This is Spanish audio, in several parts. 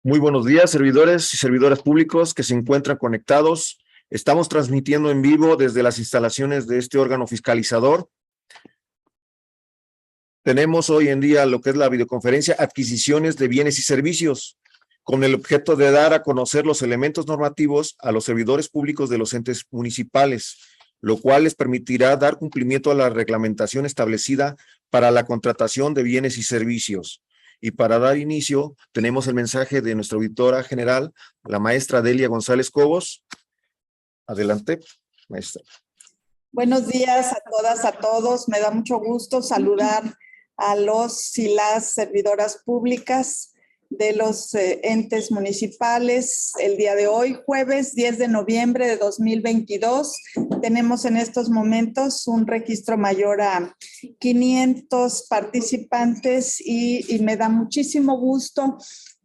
Muy buenos días, servidores y servidoras públicos que se encuentran conectados. Estamos transmitiendo en vivo desde las instalaciones de este órgano fiscalizador. Tenemos hoy en día lo que es la videoconferencia Adquisiciones de Bienes y Servicios, con el objeto de dar a conocer los elementos normativos a los servidores públicos de los entes municipales, lo cual les permitirá dar cumplimiento a la reglamentación establecida para la contratación de bienes y servicios. Y para dar inicio, tenemos el mensaje de nuestra auditora general, la maestra Delia González Cobos. Adelante, maestra. Buenos días a todas, a todos. Me da mucho gusto saludar a los y las servidoras públicas de los entes municipales. El día de hoy, jueves 10 de noviembre de 2022, tenemos en estos momentos un registro mayor a 500 participantes y me da muchísimo gusto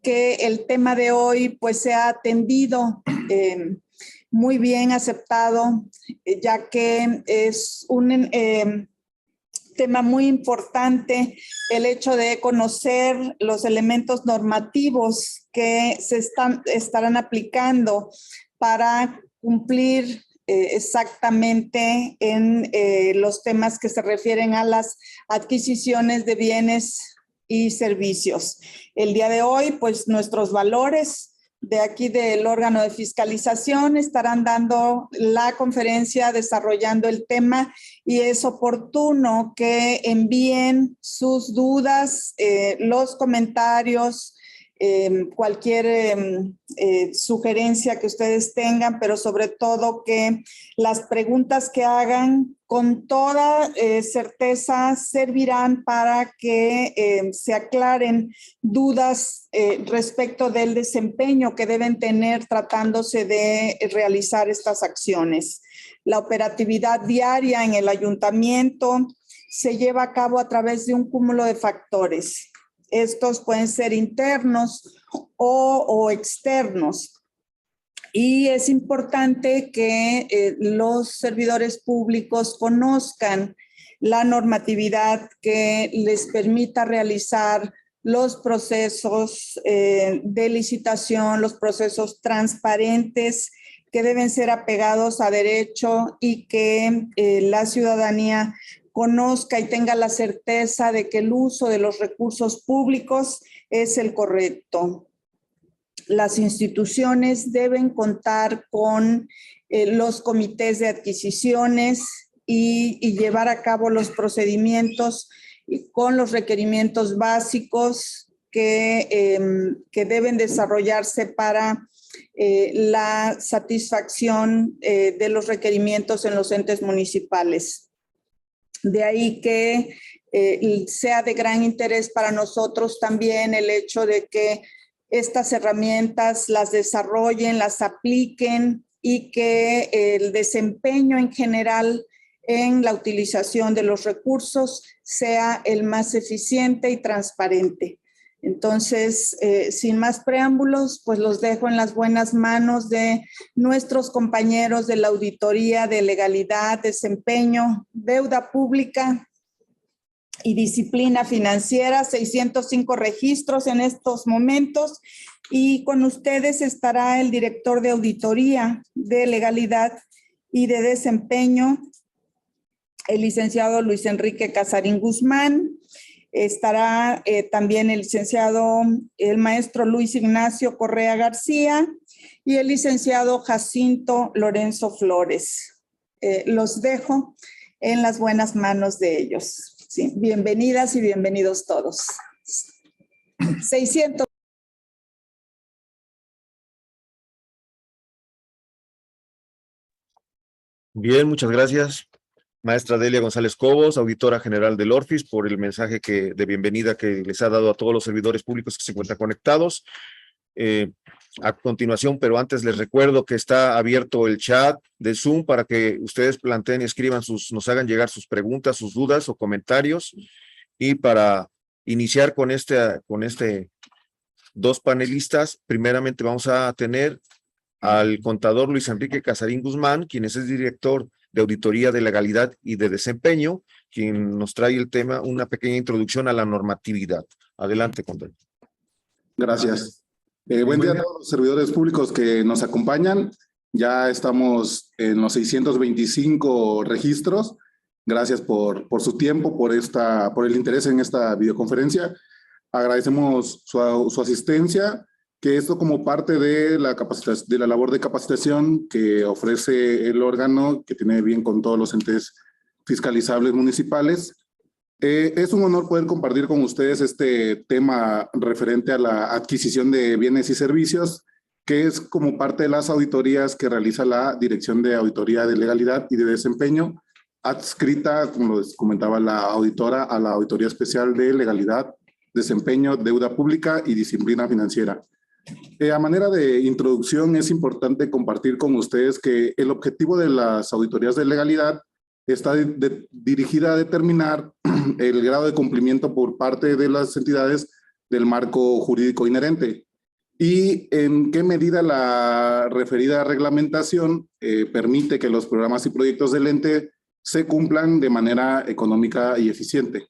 que el tema de hoy pues sea atendido, muy bien aceptado, ya que es un tema muy importante el hecho de conocer los elementos normativos que se estarán aplicando para cumplir exactamente en los temas que se refieren a las adquisiciones de bienes y servicios. El día de hoy, pues nuestros valores de aquí del órgano de fiscalización estarán dando la conferencia desarrollando el tema y es oportuno que envíen sus dudas, los comentarios, cualquier sugerencia que ustedes tengan, pero sobre todo que las preguntas que hagan con toda certeza servirán para que se aclaren dudas respecto del desempeño que deben tener tratándose de realizar estas acciones. La operatividad diaria en el ayuntamiento se lleva a cabo a través de un cúmulo de factores. Estos pueden ser internos o externos. Y es importante que los servidores públicos conozcan la normatividad que les permita realizar los procesos de licitación, los procesos transparentes que deben ser apegados a derecho y que la ciudadanía conozca y tenga la certeza de que el uso de los recursos públicos es el correcto. Las instituciones deben contar con los comités de adquisiciones y llevar a cabo los procedimientos con los requerimientos básicos que deben desarrollarse para la satisfacción de los requerimientos en los entes municipales. De ahí que sea de gran interés para nosotros también el hecho de que estas herramientas las desarrollen, las apliquen y que el desempeño en general en la utilización de los recursos sea el más eficiente y transparente. Entonces, sin más preámbulos, pues los dejo en las buenas manos de nuestros compañeros de la Auditoría de Legalidad, Desempeño, Deuda Pública y Disciplina Financiera, 605 registros en estos momentos. Y con ustedes estará el director de Auditoría de Legalidad y de Desempeño, el licenciado Luis Enrique Casarín Guzmán. Estará también el licenciado, el maestro Luis Ignacio Correa García y el licenciado Jacinto Lorenzo Flores. Los dejo en las buenas manos de ellos. Sí, bienvenidas y bienvenidos todos. 600. Bien, muchas gracias, maestra Delia González Cobos, auditora general del ORFIS, por el mensaje de bienvenida que les ha dado a todos los servidores públicos que se encuentran conectados. A continuación, pero antes les recuerdo que está abierto el chat de Zoom para que ustedes planteen y escriban nos hagan llegar sus preguntas, sus dudas o comentarios. Y para iniciar con dos panelistas, primeramente vamos a tener al contador Luis Enrique Casarín Guzmán, quien es el director de Auditoría de Legalidad y de Desempeño, quien nos trae el tema, una pequeña introducción a la normatividad. Adelante, contador. Gracias. Buen día a todos los servidores públicos que nos acompañan. Ya estamos en los 625 registros. Gracias por su tiempo, por el interés en esta videoconferencia. Agradecemos su asistencia, que esto como parte de la labor de capacitación que ofrece el órgano, que tiene bien con todos los entes fiscalizables municipales. Es un honor poder compartir con ustedes este tema referente a la adquisición de bienes y servicios, que es como parte de las auditorías que realiza la Dirección de Auditoría de Legalidad y de Desempeño, adscrita, como les comentaba la auditora, a la Auditoría Especial de Legalidad, Desempeño, Deuda Pública y Disciplina Financiera. A manera de introducción, es importante compartir con ustedes que el objetivo de las auditorías de legalidad está dirigida a determinar el grado de cumplimiento por parte de las entidades del marco jurídico inherente y en qué medida la referida reglamentación permite que los programas y proyectos del ente se cumplan de manera económica y eficiente.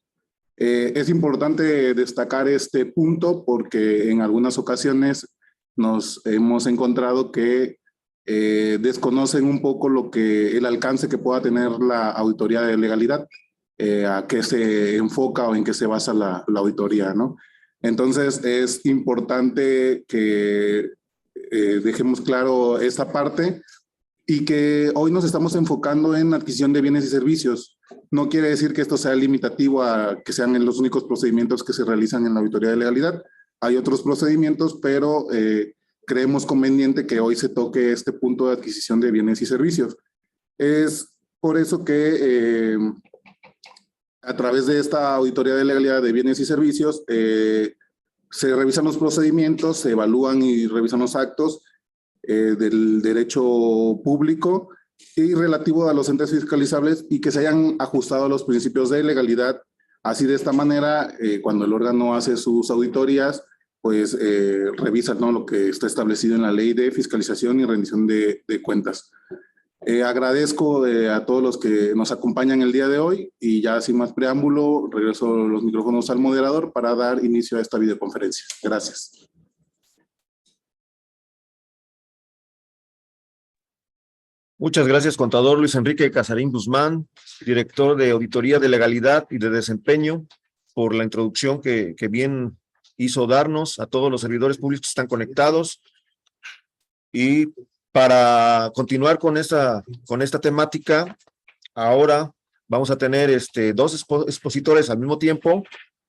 Es importante destacar este punto porque en algunas ocasiones nos hemos encontrado que desconocen un poco el alcance que pueda tener la auditoría de legalidad, a qué se enfoca o en qué se basa la auditoría, ¿no? Entonces es importante que dejemos claro esta parte y que hoy nos estamos enfocando en adquisición de bienes y servicios. No quiere decir que esto sea limitativo a que sean los únicos procedimientos que se realizan en la auditoría de legalidad. Hay otros procedimientos, pero creemos conveniente que hoy se toque este punto de adquisición de bienes y servicios. Es por eso que a través de esta auditoría de legalidad de bienes y servicios se revisan los procedimientos, se evalúan y revisan los actos del derecho público y relativo a los entes fiscalizables y que se hayan ajustado a los principios de legalidad. Así de esta manera, cuando el órgano hace sus auditorías, pues revisa, ¿no?, lo que está establecido en la ley de fiscalización y rendición de cuentas. Agradezco a todos los que nos acompañan el día de hoy y ya sin más preámbulo, regreso los micrófonos al moderador para dar inicio a esta videoconferencia. Gracias. Muchas gracias, contador Luis Enrique Casarín Guzmán, director de Auditoría de Legalidad y de Desempeño, por la introducción que bien hizo darnos a todos los servidores públicos que están conectados. Y para continuar con esta temática, ahora vamos a tener dos expositores al mismo tiempo,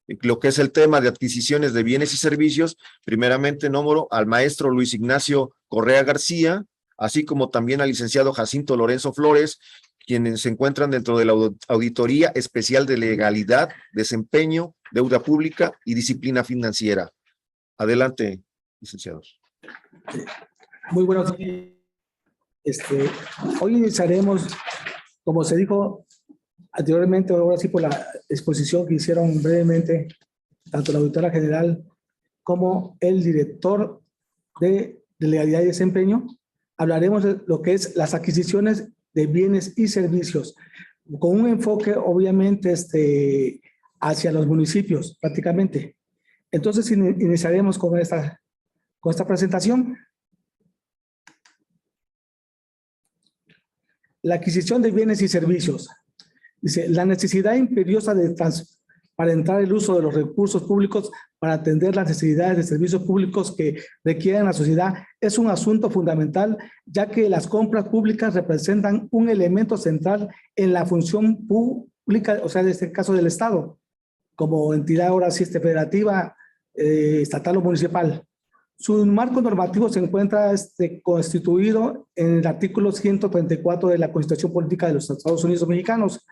lo que es el tema de adquisiciones de bienes y servicios. Primeramente nombro al maestro Luis Ignacio Correa García, así como también al licenciado Jacinto Lorenzo Flores, quienes se encuentran dentro de la Auditoría Especial de Legalidad, Desempeño, Deuda Pública y Disciplina Financiera. Adelante, licenciados. Muy buenos días. Hoy iniciaremos, como se dijo anteriormente, ahora sí por la exposición que hicieron brevemente, tanto la auditora general como el director de Legalidad y Desempeño, hablaremos de lo que es las adquisiciones de bienes y servicios, con un enfoque obviamente hacia los municipios prácticamente. Entonces iniciaremos con esta presentación. La adquisición de bienes y servicios. Dice, la necesidad imperiosa de transparentar el uso de los recursos públicos para atender las necesidades de servicios públicos que requieren la sociedad es un asunto fundamental, ya que las compras públicas representan un elemento central en la función pública, o sea, en este caso del Estado, como entidad ahora sí federativa, estatal o municipal. Su marco normativo se encuentra constituido en el artículo 134 de la Constitución Política de los Estados Unidos Mexicanos.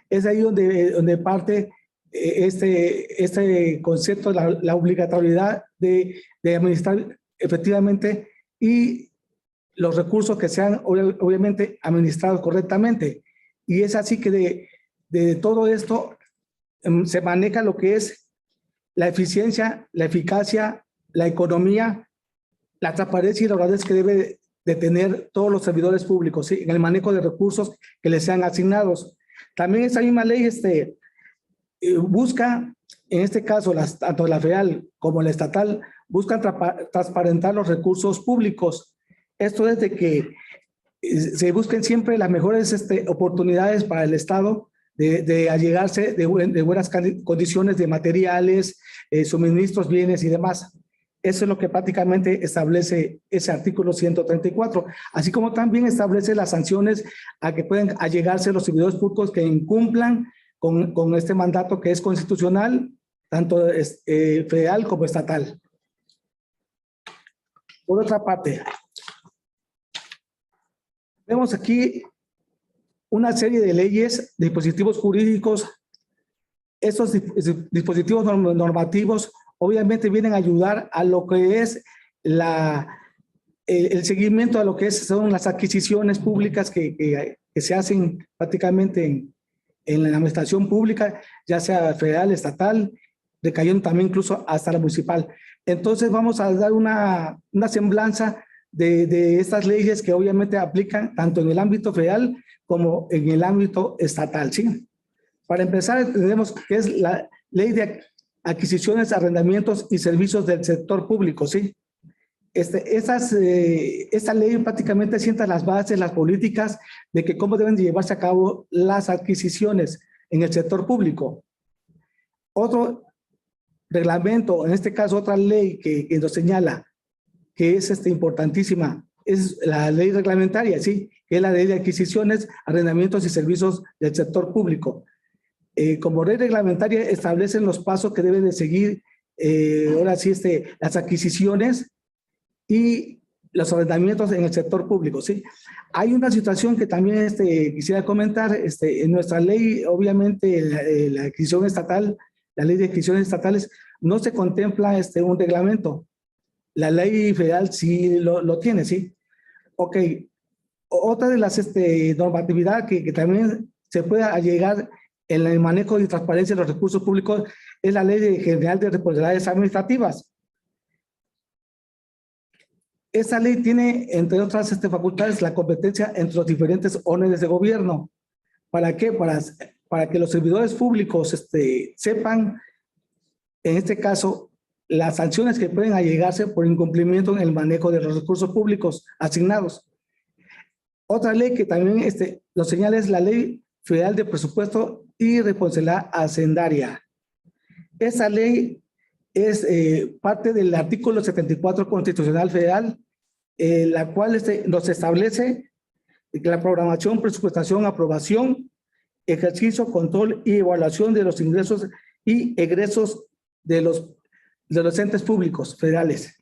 Es ahí donde parte este concepto, la obligatoriedad de administrar efectivamente y los recursos que sean obviamente administrados correctamente. Y es así que de todo esto se maneja lo que es la eficiencia, la eficacia, la economía, la transparencia y la honradez que debe de tener todos los servidores públicos, ¿sí?, en el manejo de recursos que les sean asignados. También esa misma ley busca, en este caso, tanto la federal como la estatal, buscan transparentar los recursos públicos. Esto es de que se busquen siempre las mejores oportunidades para el Estado de allegarse de buenas condiciones de materiales, suministros, bienes y demás. Eso es lo que prácticamente establece ese artículo 134, así como también establece las sanciones a que pueden allegarse los servidores públicos que incumplan con este mandato que es constitucional, tanto federal como estatal. Por otra parte, vemos aquí una serie de leyes, dispositivos jurídicos. Estos dispositivos normativos obviamente vienen a ayudar a lo que es el seguimiento a lo que son las adquisiciones públicas que se hacen prácticamente en la administración pública, ya sea federal, estatal, decayendo también incluso hasta la municipal. Entonces vamos a dar una semblanza de estas leyes que obviamente aplican tanto en el ámbito federal como en el ámbito estatal, ¿sí? Para empezar, tenemos que es la ley de adquisiciones, arrendamientos y servicios del sector público, ¿sí? Esta ley prácticamente sienta las bases, las políticas de que cómo deben de llevarse a cabo las adquisiciones en el sector público. Otro reglamento, en este caso otra ley que nos señala que es importantísima, es la ley reglamentaria, ¿sí? Que es la ley de adquisiciones, arrendamientos y servicios del sector público. Como ley reglamentaria establecen los pasos que deben de seguir, ahora sí, las adquisiciones y los arrendamientos en el sector público, ¿sí? Hay una situación que también quisiera comentar, en nuestra ley, obviamente, la adquisición estatal, la ley de adquisiciones estatales, no se contempla un reglamento. La ley federal sí lo tiene, ¿sí? Ok. Otra de las normatividad que también se puede allegar en el manejo y transparencia de los recursos públicos es la Ley General de Responsabilidades Administrativas. Esta ley tiene, entre otras facultades, la competencia entre los diferentes órdenes de gobierno. ¿Para qué? Para que los servidores públicos sepan, en este caso, las sanciones que pueden allegarse por incumplimiento en el manejo de los recursos públicos asignados. Otra ley que también lo señala es la Ley Federal de Presupuesto y Responsabilidad Hacendaria. Esa ley es parte del artículo 74 Constitucional Federal, la cual nos establece la programación, presupuestación, aprobación, ejercicio, control y evaluación de los ingresos y egresos de los entes públicos federales.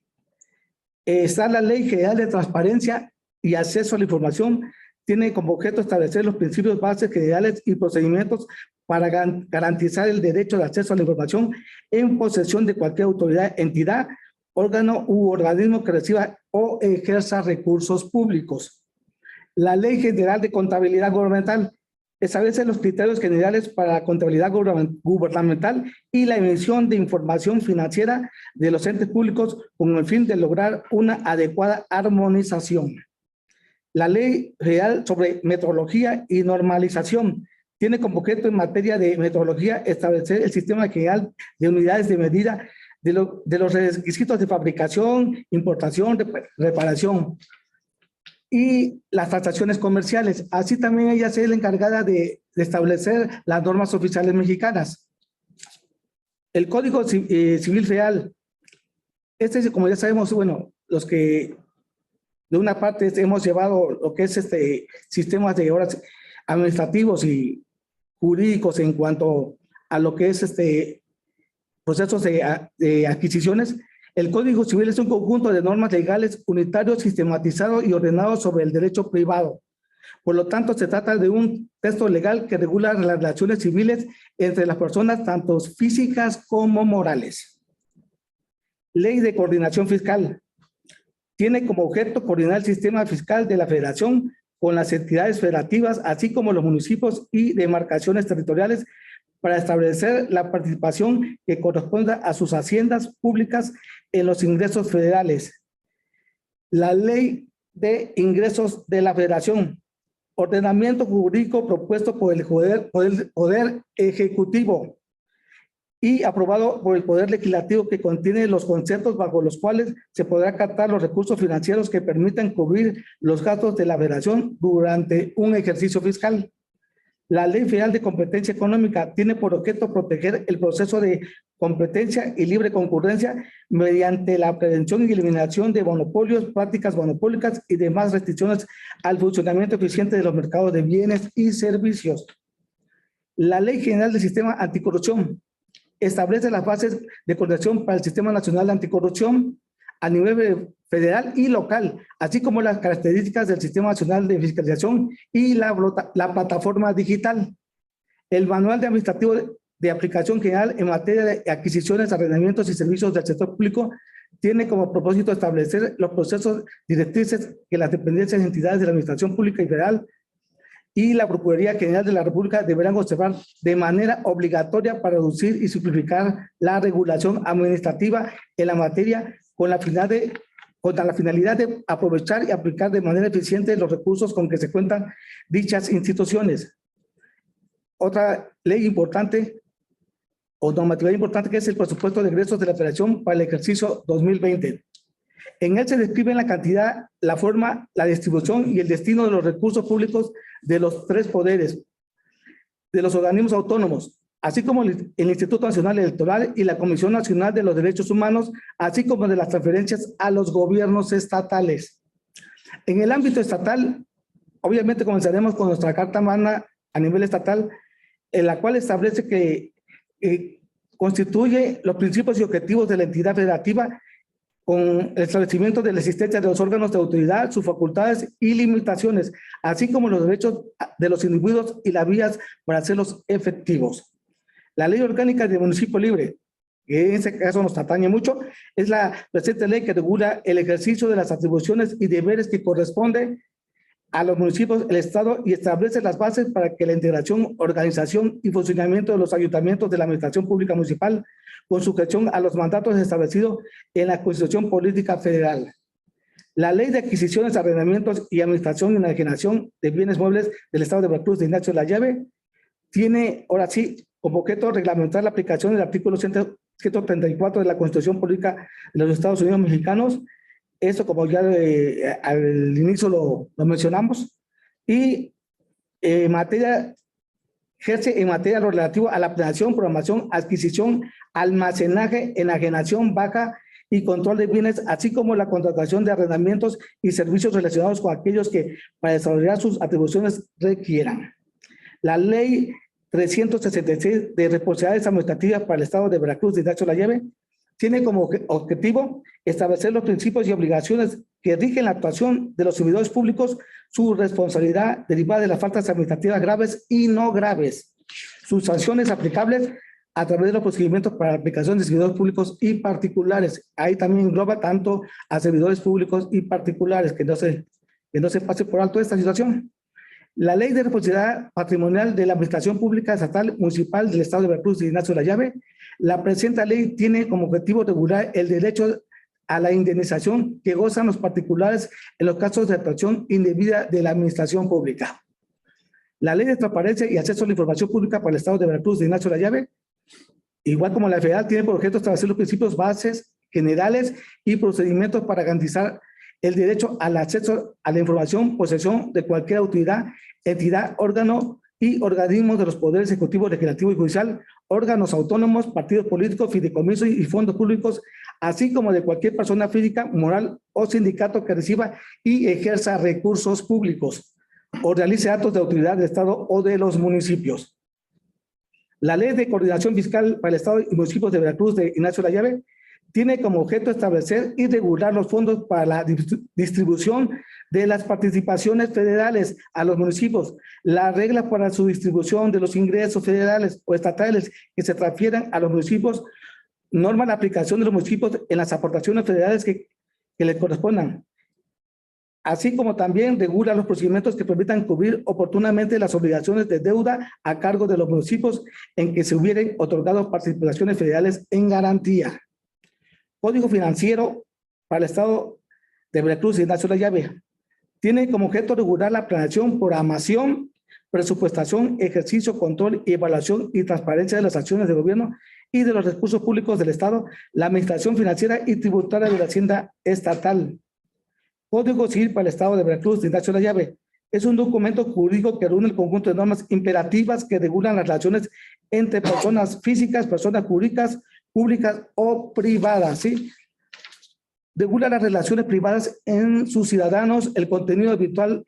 Está la Ley General de Transparencia y Acceso a la Información, tiene como objeto establecer los principios bases generales y procedimientos para garantizar el derecho de acceso a la información en posesión de cualquier autoridad, entidad, órgano u organismo que reciba o ejerza recursos públicos. La Ley General de Contabilidad Gubernamental establece los criterios generales para la contabilidad gubernamental y la emisión de información financiera de los entes públicos con el fin de lograr una adecuada armonización. La Ley Federal sobre Metodología y Normalización tiene como objeto en materia de metodología establecer el sistema general de unidades de medida de los requisitos de fabricación, importación, reparación y las transacciones comerciales. Así también ella es la encargada de establecer las normas oficiales mexicanas. El Código Civil Federal, como ya sabemos, bueno, los que de una parte hemos llevado lo que es sistemas de horas administrativos y jurídicos en cuanto a lo que es procesos de adquisiciones. El Código Civil es un conjunto de normas legales unitarios, sistematizados y ordenados sobre el derecho privado. Por lo tanto, se trata de un texto legal que regula las relaciones civiles entre las personas, tanto físicas como morales. Ley de Coordinación Fiscal. Tiene como objeto coordinar el sistema fiscal de la Federación con las entidades federativas, así como los municipios y demarcaciones territoriales, para establecer la participación que corresponda a sus haciendas públicas en los ingresos federales. La Ley de Ingresos de la Federación ordenamiento jurídico propuesto por el Poder Ejecutivo y aprobado por el Poder Legislativo, que contiene los conceptos bajo los cuales se podrá captar los recursos financieros que permitan cubrir los gastos de la Federación durante un ejercicio fiscal. La Ley Federal de Competencia Económica tiene por objeto proteger el proceso de competencia y libre concurrencia mediante la prevención y eliminación de monopolios, prácticas monopólicas y demás restricciones al funcionamiento eficiente de los mercados de bienes y servicios. La Ley General del Sistema Anticorrupción establece las bases de coordinación para el Sistema Nacional de Anticorrupción a nivel federal y local, así como las características del Sistema Nacional de Fiscalización y la plataforma digital. El Manual de Administrativo de Aplicación General en materia de adquisiciones, arrendamientos y servicios del sector público tiene como propósito establecer los procesos directrices que las dependencias y entidades de la Administración Pública y Federal y la Procuraduría General de la República deberán observar de manera obligatoria para reducir y simplificar la regulación administrativa en la materia con la finalidad de aprovechar y aplicar de manera eficiente los recursos con que se cuentan dichas instituciones. Otra ley importante o normativa importante que es el presupuesto de egresos de la Federación para el ejercicio 2020. En él se describen la cantidad, la forma, la distribución y el destino de los recursos públicos de los tres poderes, de los organismos autónomos, así como el Instituto Nacional Electoral y la Comisión Nacional de los Derechos Humanos, así como de las transferencias a los gobiernos estatales. En el ámbito estatal, obviamente comenzaremos con nuestra Carta Magna a nivel estatal, en la cual establece que constituye los principios y objetivos de la entidad federativa con el establecimiento de la existencia de los órganos de autoridad, sus facultades y limitaciones, así como los derechos de los individuos y las vías para hacerlos efectivos. La Ley Orgánica de Municipio Libre, que en ese caso nos atañe mucho, es la presente ley que regula el ejercicio de las atribuciones y deberes que corresponden a los municipios, el Estado, y establece las bases para que la integración, organización y funcionamiento de los ayuntamientos de la Administración Pública Municipal con sujeción a los mandatos establecidos en la Constitución Política Federal. La Ley de Adquisiciones, Arrendamientos y Administración y Enajenación de Bienes Muebles del Estado de Veracruz de Ignacio Layave tiene, ahora sí, como objeto reglamentar la aplicación del artículo 134 de la Constitución Política de los Estados Unidos Mexicanos. Esto, como ya al inicio lo mencionamos, y ejerce en materia lo relativo a la planeación, programación, adquisición, almacenaje, enajenación, baja y control de bienes, así como la contratación de arrendamientos y servicios relacionados con aquellos que para desarrollar sus atribuciones requieran. La Ley 366 de Responsabilidades Administrativas para el Estado de Veracruz de Ignacio Layave tiene como objetivo establecer los principios y obligaciones que rigen la actuación de los servidores públicos, su responsabilidad derivada de las faltas administrativas graves y no graves, sus sanciones aplicables a través de los procedimientos para la aplicación de servidores públicos y particulares. Ahí también engloba tanto a servidores públicos y particulares, que no se pase por alto esta situación. La Ley de Responsabilidad Patrimonial de la Administración Pública Estatal Municipal del Estado de Veracruz de Ignacio Layave. La presente ley tiene como objetivo regular el derecho a la indemnización que gozan los particulares en los casos de actuación indebida de la administración pública. La Ley de Transparencia y Acceso a la Información Pública para el Estado de Veracruz de Ignacio Layave, igual como la federal, tiene por objeto establecer los principios, bases generales y procedimientos para garantizar el derecho al acceso a la información, posesión de cualquier autoridad, entidad, órgano y organismos de los poderes ejecutivo, legislativo y judicial, órganos autónomos, partidos políticos, fideicomisos y fondos públicos, así como de cualquier persona física, moral o sindicato que reciba y ejerza recursos públicos o realice actos de autoridad del Estado o de los municipios. La Ley de Coordinación Fiscal para el Estado y municipios de Veracruz de Ignacio Layave tiene como objeto establecer y regular los fondos para la distribución de las participaciones federales a los municipios, las reglas para su distribución de los ingresos federales o estatales que se transfieran a los municipios, norma la aplicación de los municipios en las aportaciones federales que les correspondan, así como también regula los procedimientos que permitan cubrir oportunamente las obligaciones de deuda a cargo de los municipios en que se hubieran otorgado participaciones federales en garantía. Código Financiero para el Estado de Veracruz y Ignacio Layave. Tiene como objeto regular la planeación, programación, presupuestación, ejercicio, control, evaluación y transparencia de las acciones de gobierno y de los recursos públicos del Estado, la administración financiera y tributaria de la Hacienda Estatal. Código Civil para el Estado de Veracruz, de Ignacio Layave. Es un documento jurídico que reúne el conjunto de normas imperativas que regulan las relaciones entre personas físicas, personas jurídicas, públicas o privadas, ¿sí? Regula las relaciones privadas en sus ciudadanos. El contenido habitual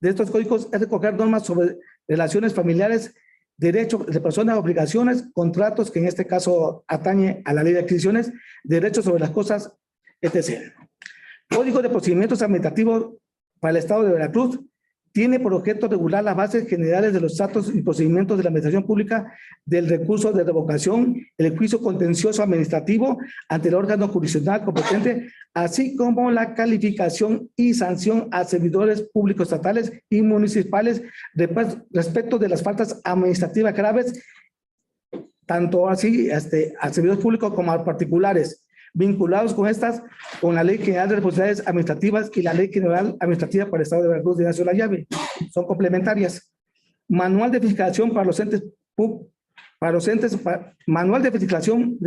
de estos códigos es recoger normas sobre relaciones familiares, derechos de personas, obligaciones, contratos, que en este caso atañe a la ley de adquisiciones, derechos sobre las cosas, etc. Código de procedimientos administrativos para el Estado de Veracruz tiene por objeto regular las bases generales de los datos y procedimientos de la administración pública, del recurso de revocación, el juicio contencioso administrativo ante el órgano jurisdiccional competente, así como la calificación y sanción a servidores públicos estatales y municipales respecto de las faltas administrativas graves, tanto así a servidores públicos como a particulares, vinculados con la Ley General de Responsabilidades Administrativas y la Ley General Administrativa para el Estado de Veracruz de Ignacio Layave. Son complementarias. Manual de fiscalización para los entes Manual de fiscalización,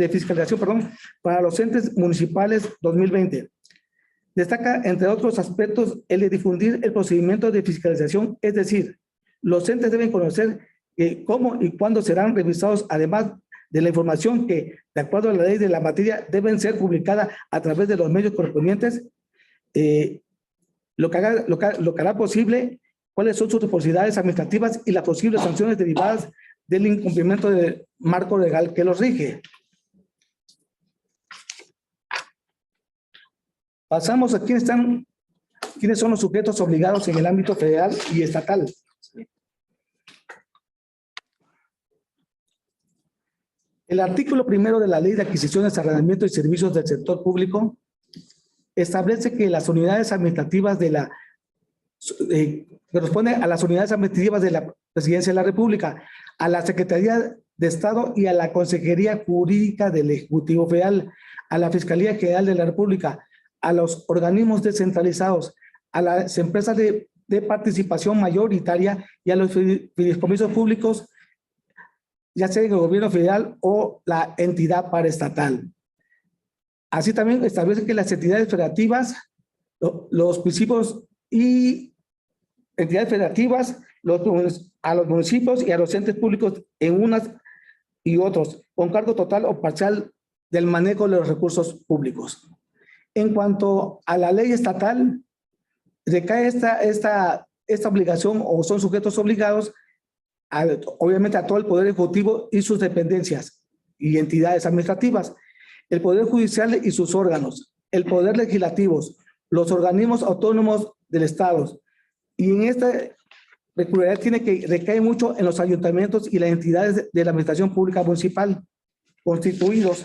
para los entes municipales 2020. Destaca, entre otros aspectos, el de difundir el procedimiento de fiscalización, es decir, los entes deben conocer cómo y cuándo serán revisados, además de la información que, de acuerdo a la ley de la materia, deben ser publicadas a través de los medios correspondientes, lo que hará posible cuáles son sus responsabilidades administrativas y las posibles sanciones derivadas del incumplimiento del marco legal que los rige. Pasamos a quiénes son los sujetos obligados en el ámbito federal y estatal. El artículo 1 de la Ley de Adquisiciones, Arrendamiento y Servicios del Sector Público establece que las unidades administrativas corresponde a las unidades administrativas de la Presidencia de la República, a la Secretaría de Estado y a la Consejería Jurídica del Ejecutivo Federal, a la Fiscalía General de la República, a los organismos descentralizados, a las empresas de participación mayoritaria y a los fideicomisos públicos, ya sea en el gobierno federal o la entidad paraestatal. Así también establece que las entidades federativas, los principios y entidades federativas, a los municipios y a los entes públicos en unas y otros, con cargo total o parcial del manejo de los recursos públicos. En cuanto a la ley estatal, recae esta obligación, o son sujetos obligados, obviamente a todo el Poder Ejecutivo y sus dependencias y entidades administrativas, el Poder Judicial y sus órganos, el Poder Legislativo, los organismos autónomos del Estado. Y en esta peculiaridad recae mucho en los ayuntamientos y las entidades de la administración pública municipal constituidos.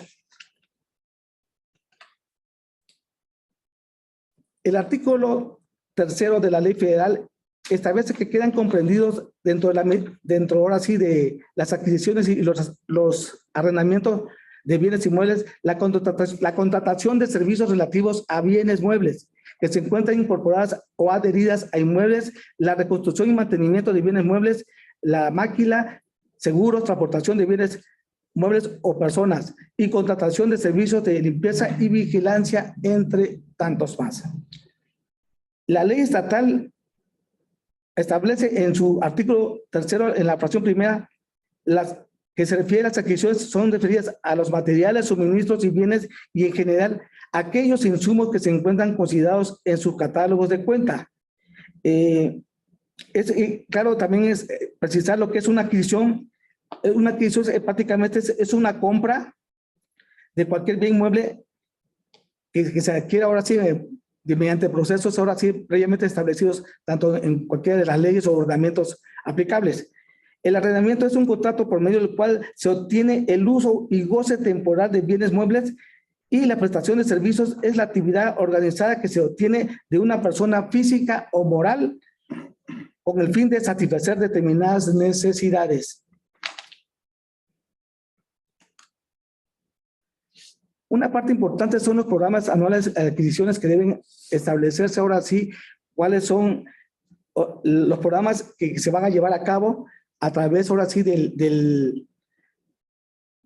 El artículo 3 de la Ley Federal establece que quedan comprendidos dentro ahora sí de las adquisiciones y los arrendamientos de bienes inmuebles, la contratación de servicios relativos a bienes muebles que se encuentran incorporadas o adheridas a inmuebles, la reconstrucción y mantenimiento de bienes muebles, la máquina, seguros, transportación de bienes muebles o personas y contratación de servicios de limpieza y vigilancia, entre tantos más. La ley estatal establece en su artículo 3, en la fracción primera, las que se refiere a las adquisiciones son referidas a los materiales, suministros y bienes y en general aquellos insumos que se encuentran considerados en sus catálogos de cuenta. Claro, también es precisar lo que es una adquisición. Una adquisición prácticamente es una compra de cualquier bien inmueble que se adquiere ahora sí mediante procesos ahora sí previamente establecidos tanto en cualquiera de las leyes o ordenamientos aplicables. El arrendamiento es un contrato por medio del cual se obtiene el uso y goce temporal de bienes muebles, y la prestación de servicios es la actividad organizada que se obtiene de una persona física o moral con el fin de satisfacer determinadas necesidades. Una parte importante son los programas anuales de adquisiciones que deben establecerse ahora sí cuáles son los programas que se van a llevar a cabo a través, ahora sí,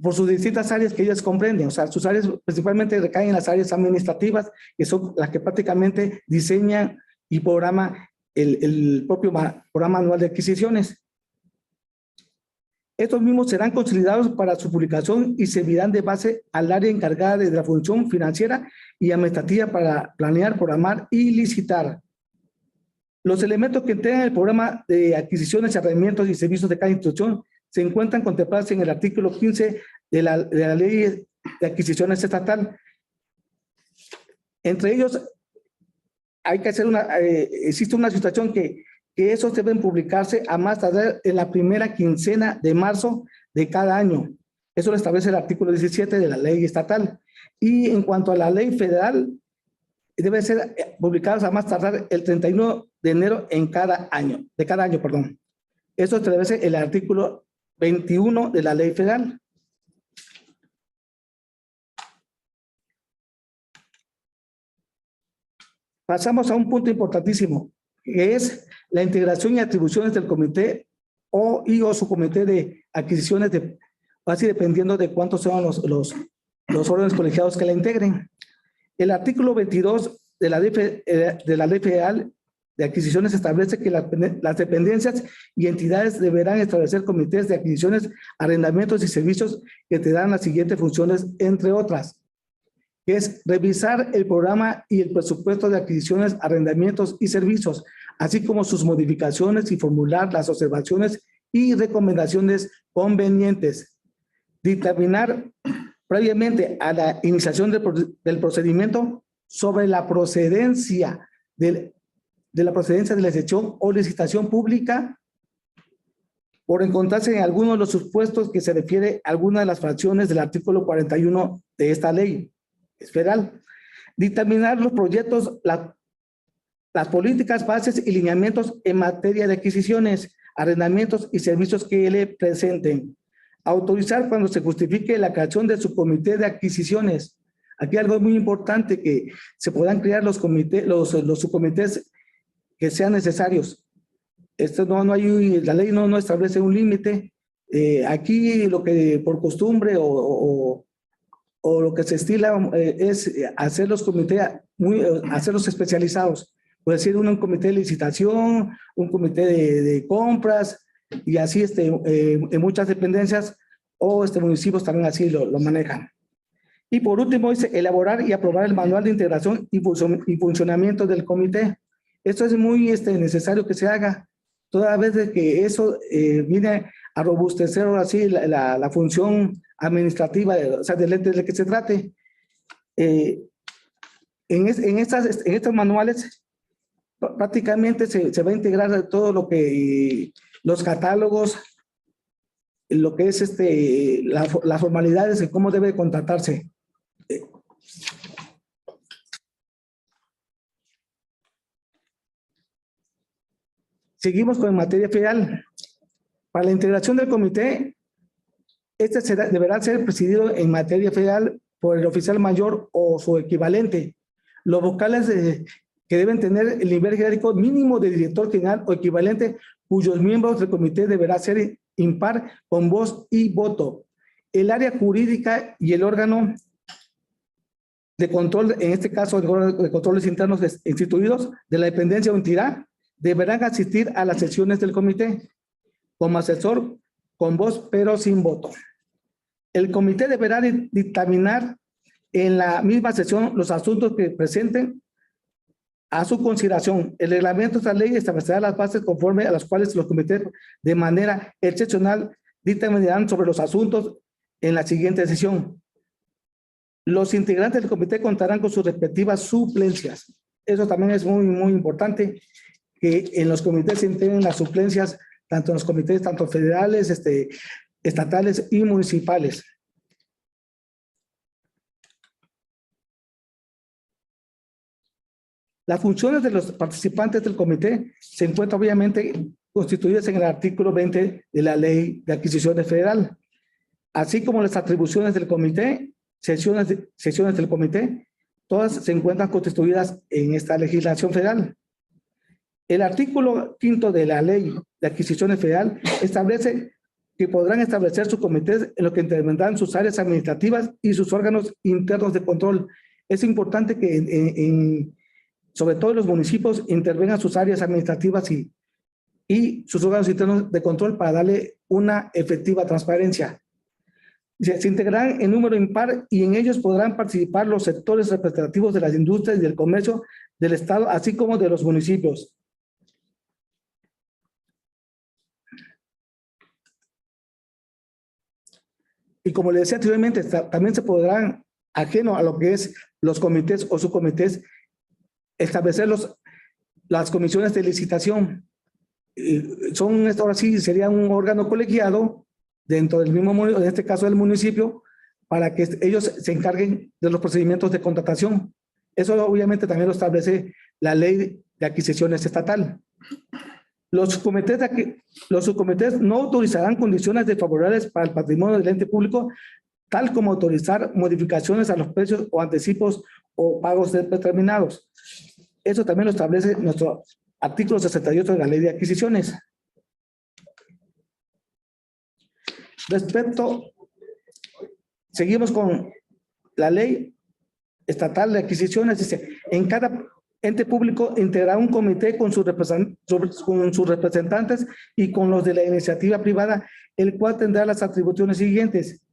por sus distintas áreas que ellas comprenden. O sea, sus áreas principalmente recaen en las áreas administrativas, que son las que prácticamente diseñan y programan el propio programa anual de adquisiciones. Estos mismos serán consolidados para su publicación y servirán de base al área encargada de la función financiera y administrativa para planear, programar y licitar. Los elementos que integran el programa de adquisiciones, arrendamientos y servicios de cada institución se encuentran contemplados en el artículo 15 de la Ley de Adquisiciones Estatal. Entre ellos, hay que hacer existe una situación que esos deben publicarse a más tardar en la primera quincena de marzo de cada año. Eso lo establece el artículo 17 de la ley estatal. Y en cuanto a la ley federal, deben ser publicados a más tardar el 31 de enero de cada año. Eso establece el artículo 21 de la ley federal. Pasamos a un punto importantísimo, que es la integración y atribuciones del comité o su comité de adquisiciones, así dependiendo de cuántos sean los órganos colegiados que la integren. El artículo 22 de la Ley Federal de Adquisiciones establece que las dependencias y entidades deberán establecer comités de adquisiciones, arrendamientos y servicios que te dan las siguientes funciones, entre otras, que es revisar el programa y el presupuesto de adquisiciones, arrendamientos y servicios, así como sus modificaciones y formular las observaciones y recomendaciones convenientes. Dictaminar previamente a la iniciación del procedimiento sobre la procedencia de la excepción o licitación pública por encontrarse en alguno de los supuestos que se refiere a alguna de las fracciones del artículo 41 de esta ley federal. Dictaminar los proyectos, las políticas, bases y lineamientos en materia de adquisiciones, arrendamientos y servicios que le presenten. Autorizar cuando se justifique la creación de su comité de adquisiciones. Aquí algo muy importante, que se puedan crear los subcomités que sean necesarios. Esto no hay, la ley no establece un límite. Aquí lo que por costumbre o lo que se estila es hacer los comités, hacerlos especializados. Puede ser un comité de licitación, un comité de compras, y así en muchas dependencias o municipios también así lo manejan. Y por último, dice elaborar y aprobar el manual de integración y funcionamiento del comité. Esto es muy necesario que se haga, toda vez de que eso viene a robustecer ahora sí la función administrativa, o sea, del ente del que se trate. En estos manuales prácticamente se va a integrar todo lo que los catálogos, lo que es las formalidades de cómo debe contratarse. Seguimos con materia federal. Para la integración del comité, deberá ser presidido en materia federal por el oficial mayor o su equivalente. Los vocales que deben tener el nivel jerárquico mínimo de director general o equivalente, cuyos miembros del comité deberá ser impar con voz y voto. El área jurídica y el órgano de control, en este caso el órgano de controles internos instituidos de la dependencia o entidad, deberán asistir a las sesiones del comité como asesor con voz pero sin voto. El comité deberá dictaminar en la misma sesión los asuntos que presenten a su consideración. El reglamento de esta ley establecerá las bases conforme a las cuales los comités de manera excepcional dictaminarán sobre los asuntos en la siguiente sesión. Los integrantes del comité contarán con sus respectivas suplencias. Eso también es muy, muy importante, que en los comités se integren las suplencias, tanto en los comités, tanto federales, estatales y municipales. Las funciones de los participantes del comité se encuentran obviamente constituidas en el artículo 20 de la Ley de Adquisiciones Federal, así como las atribuciones del comité, sesiones del comité, todas se encuentran constituidas en esta legislación federal. El artículo 5 de la Ley de Adquisiciones Federal establece que podrán establecer sus comités en lo que intervendrán sus áreas administrativas y sus órganos internos de control. Es importante que sobre todo en los municipios intervengan sus áreas administrativas y sus órganos internos de control para darle una efectiva transparencia. Se integrarán en número impar y en ellos podrán participar los sectores representativos de las industrias y del comercio del Estado, así como de los municipios. Y como le decía anteriormente, también se podrán, ajeno a lo que es los comités o subcomités, establecer las comisiones de licitación. Ahora sí, sería un órgano colegiado dentro del mismo, en este caso del municipio, para que ellos se encarguen de los procedimientos de contratación. Eso obviamente también lo establece la Ley de Adquisiciones Estatal. Los subcomités no autorizarán condiciones desfavorables para el patrimonio del ente público, tal como autorizar modificaciones a los precios o anticipos o pagos determinados. Eso también lo establece nuestro artículo 68 de la Ley de Adquisiciones. Seguimos con la Ley Estatal de Adquisiciones. Dice, en cada ente público integrará un comité con sus representantes y con los de la iniciativa privada, el cual tendrá las atribuciones siguientes: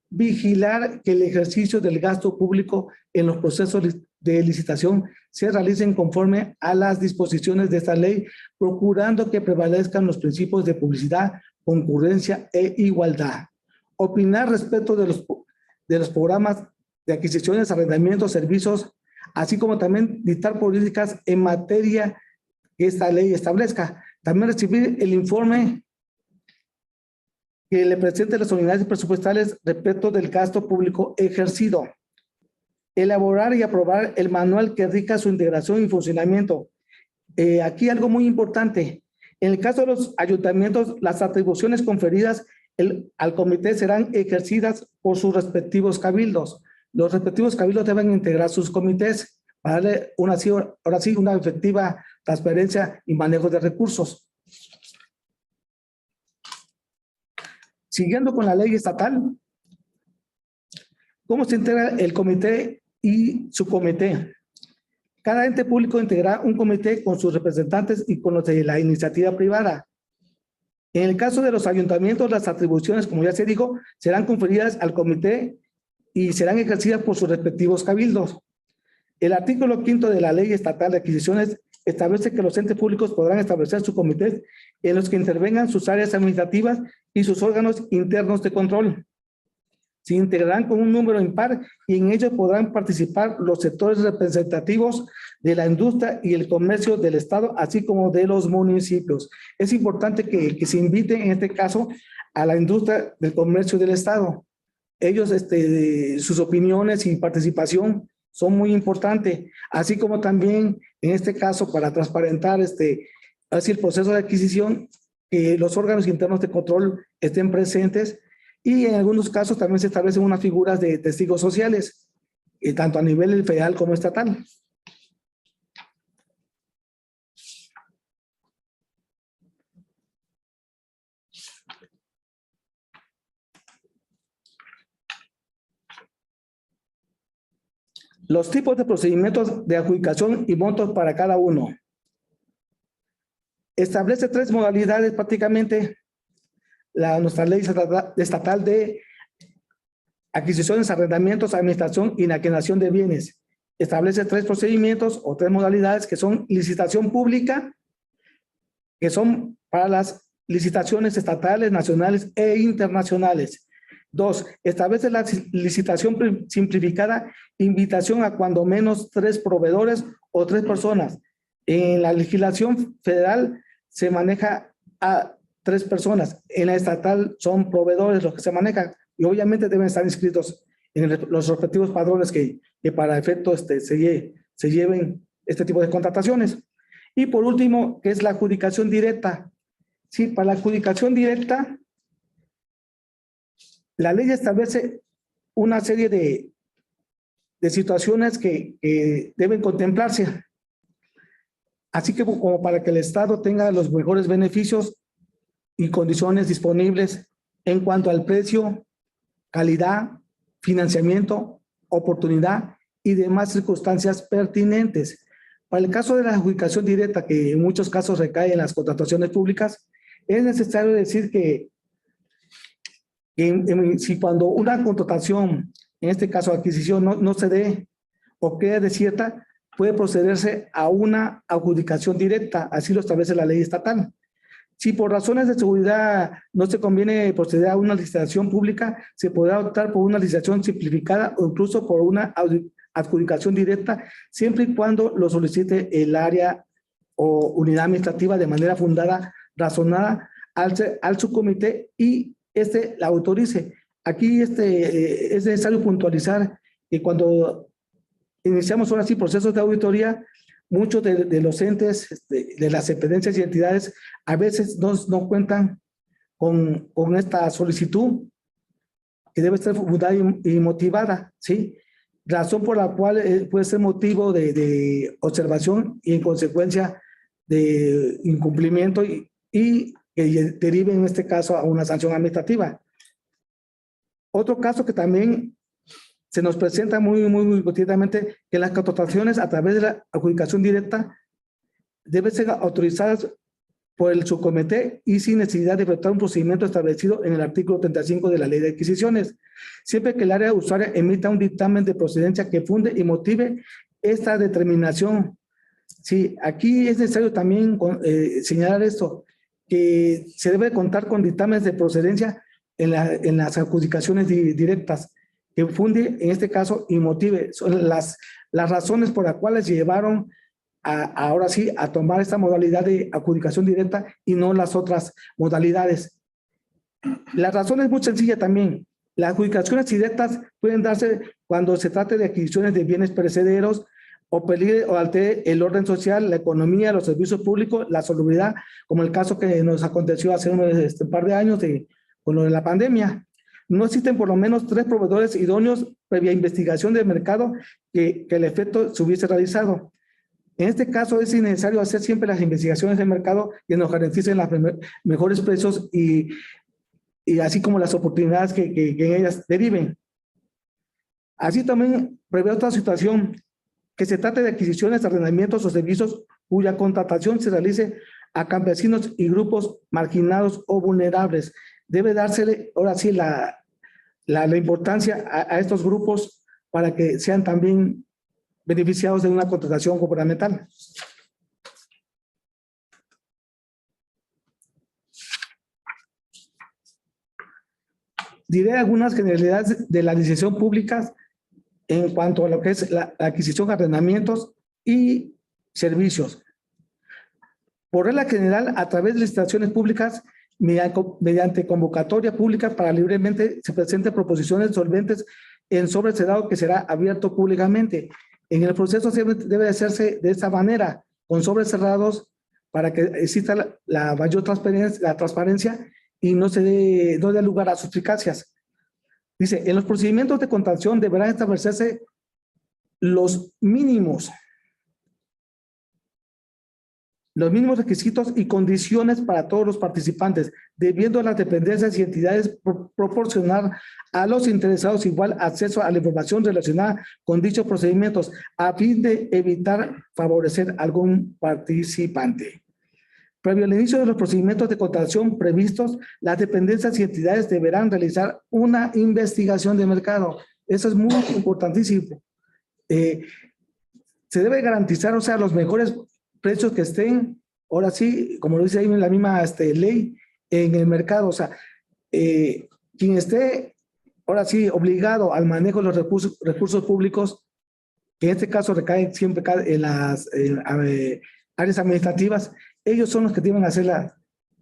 vigilar que el ejercicio del gasto público en los procesos de licitación se realicen conforme a las disposiciones de esta ley, procurando que prevalezcan los principios de publicidad, concurrencia e igualdad. Opinar respecto de los programas de adquisiciones, arrendamientos, servicios, así como también dictar políticas en materia que esta ley establezca. También recibir el informe que le presente las unidades presupuestales respecto del gasto público ejercido. Elaborar y aprobar el manual que rija su integración y funcionamiento. Aquí algo muy importante. En el caso de los ayuntamientos, las atribuciones conferidas al comité serán ejercidas por sus respectivos cabildos. Los respectivos cabildos deben integrar sus comités para darle ahora sí una efectiva transparencia y manejo de recursos. Siguiendo con la ley estatal, ¿cómo se integra el comité y su comité? Cada ente público integrará un comité con sus representantes y con los de la iniciativa privada. En el caso de los ayuntamientos, las atribuciones, como ya se dijo, serán conferidas al comité y serán ejercidas por sus respectivos cabildos. El artículo 5 de la Ley Estatal de Adquisiciones establece que los entes públicos podrán establecer sus comités en los que intervengan sus áreas administrativas y sus órganos internos de control. Se integrarán con un número impar y en ellos podrán participar los sectores representativos de la industria y el comercio del Estado, así como de los municipios. Es importante que se invite en este caso a la industria del comercio del Estado. Ellos, sus opiniones y participación son muy importantes, así como también en este caso para transparentar así el proceso de adquisición, que los órganos internos de control estén presentes. Y en algunos casos también se establecen unas figuras de testigos sociales, tanto a nivel federal como estatal. Los tipos de procedimientos de adjudicación y montos para cada uno. Establece 3 modalidades prácticamente nuestra ley estatal de adquisiciones, arrendamientos, administración y enajenación de bienes. Establece 3 procedimientos o 3 modalidades que son licitación pública, que son para las licitaciones estatales, nacionales e internacionales. 2, establece la licitación simplificada, invitación a cuando menos 3 proveedores o 3 personas. En la legislación federal se maneja a 3 personas, en la estatal son proveedores los que se manejan y obviamente deben estar inscritos en los respectivos padrones que para efecto se lleven este tipo de contrataciones. Y por último, que es la adjudicación directa. Sí, para la adjudicación directa, la ley establece una serie de situaciones que deben contemplarse. así que como para que el Estado tenga los mejores beneficios y condiciones disponibles en cuanto al precio, calidad, financiamiento, oportunidad y demás circunstancias pertinentes. Para el caso de la adjudicación directa, que en muchos casos recae en las contrataciones públicas, es necesario decir que si cuando una contratación, en este caso adquisición, no se dé o quede desierta, puede procederse a una adjudicación directa, así lo establece la ley estatal. Si por razones de seguridad no se conviene proceder a una licitación pública, se podrá optar por una licitación simplificada o incluso por una adjudicación directa, siempre y cuando lo solicite el área o unidad administrativa de manera fundada, razonada al subcomité y la autorice. Aquí es necesario puntualizar que cuando iniciamos ahora sí procesos de auditoría, muchos de los entes, de las dependencias y entidades, a veces no cuentan con esta solicitud que debe estar fundada y motivada, ¿sí? Razón por la cual puede ser motivo de observación y en consecuencia de incumplimiento y que derive en este caso a una sanción administrativa. Otro caso que también se nos presenta muy cotidianamente, que las contrataciones a través de la adjudicación directa deben ser autorizadas por el subcomité y sin necesidad de efectuar un procedimiento establecido en el artículo 35 de la Ley de Adquisiciones, siempre que el área usuaria emita un dictamen de procedencia que funde y motive esta determinación. Sí, aquí es necesario también señalar esto, que se debe contar con dictámenes de procedencia en las adjudicaciones directas, que funde en este caso y motive. Son las razones por las cuales llevaron ahora sí a tomar esta modalidad de adjudicación directa y no las otras modalidades. La razón es muy sencilla también. Las adjudicaciones directas pueden darse cuando se trate de adquisiciones de bienes perecederos o peligre o altere el orden social, la economía, los servicios públicos, la salubridad, como el caso que nos aconteció hace un par de años con lo de la pandemia. No existen por lo menos 3 proveedores idóneos previa investigación del mercado que el efecto se hubiese realizado. En este caso es innecesario hacer siempre las investigaciones del mercado que nos garanticen los mejores precios y así como las oportunidades que en ellas deriven. Así también prevé otra situación, que se trate de adquisiciones, arrendamientos o servicios cuya contratación se realice a campesinos y grupos marginados o vulnerables. Debe dársele ahora sí la importancia a estos grupos para que sean también beneficiados de una contratación gubernamental. Diré algunas generalidades de la licitación pública en cuanto a lo que es la adquisición, arrendamientos y servicios. Por regla general, a través de licitaciones públicas, mediante convocatoria pública para libremente se presenten proposiciones solventes en sobre cerrado que será abierto públicamente. En el proceso debe hacerse de esta manera, con sobres cerrados, para que exista la mayor transparencia y no dé lugar a suspicacias. Dice, en los procedimientos de contratación deberán establecerse los mínimos requisitos y condiciones para todos los participantes, debiendo las dependencias y entidades proporcionar a los interesados igual acceso a la información relacionada con dichos procedimientos a fin de evitar favorecer a algún participante. Previo al inicio de los procedimientos de contratación previstos, las dependencias y entidades deberán realizar una investigación de mercado. Eso es muy importantísimo. Se debe garantizar, o sea, los mejores precios que estén, ahora sí, como lo dice ahí en la misma ley, en el mercado. O sea, quien esté, ahora sí, obligado al manejo de los recursos públicos, que en este caso recaen siempre en las áreas administrativas, ellos son los que deben hacer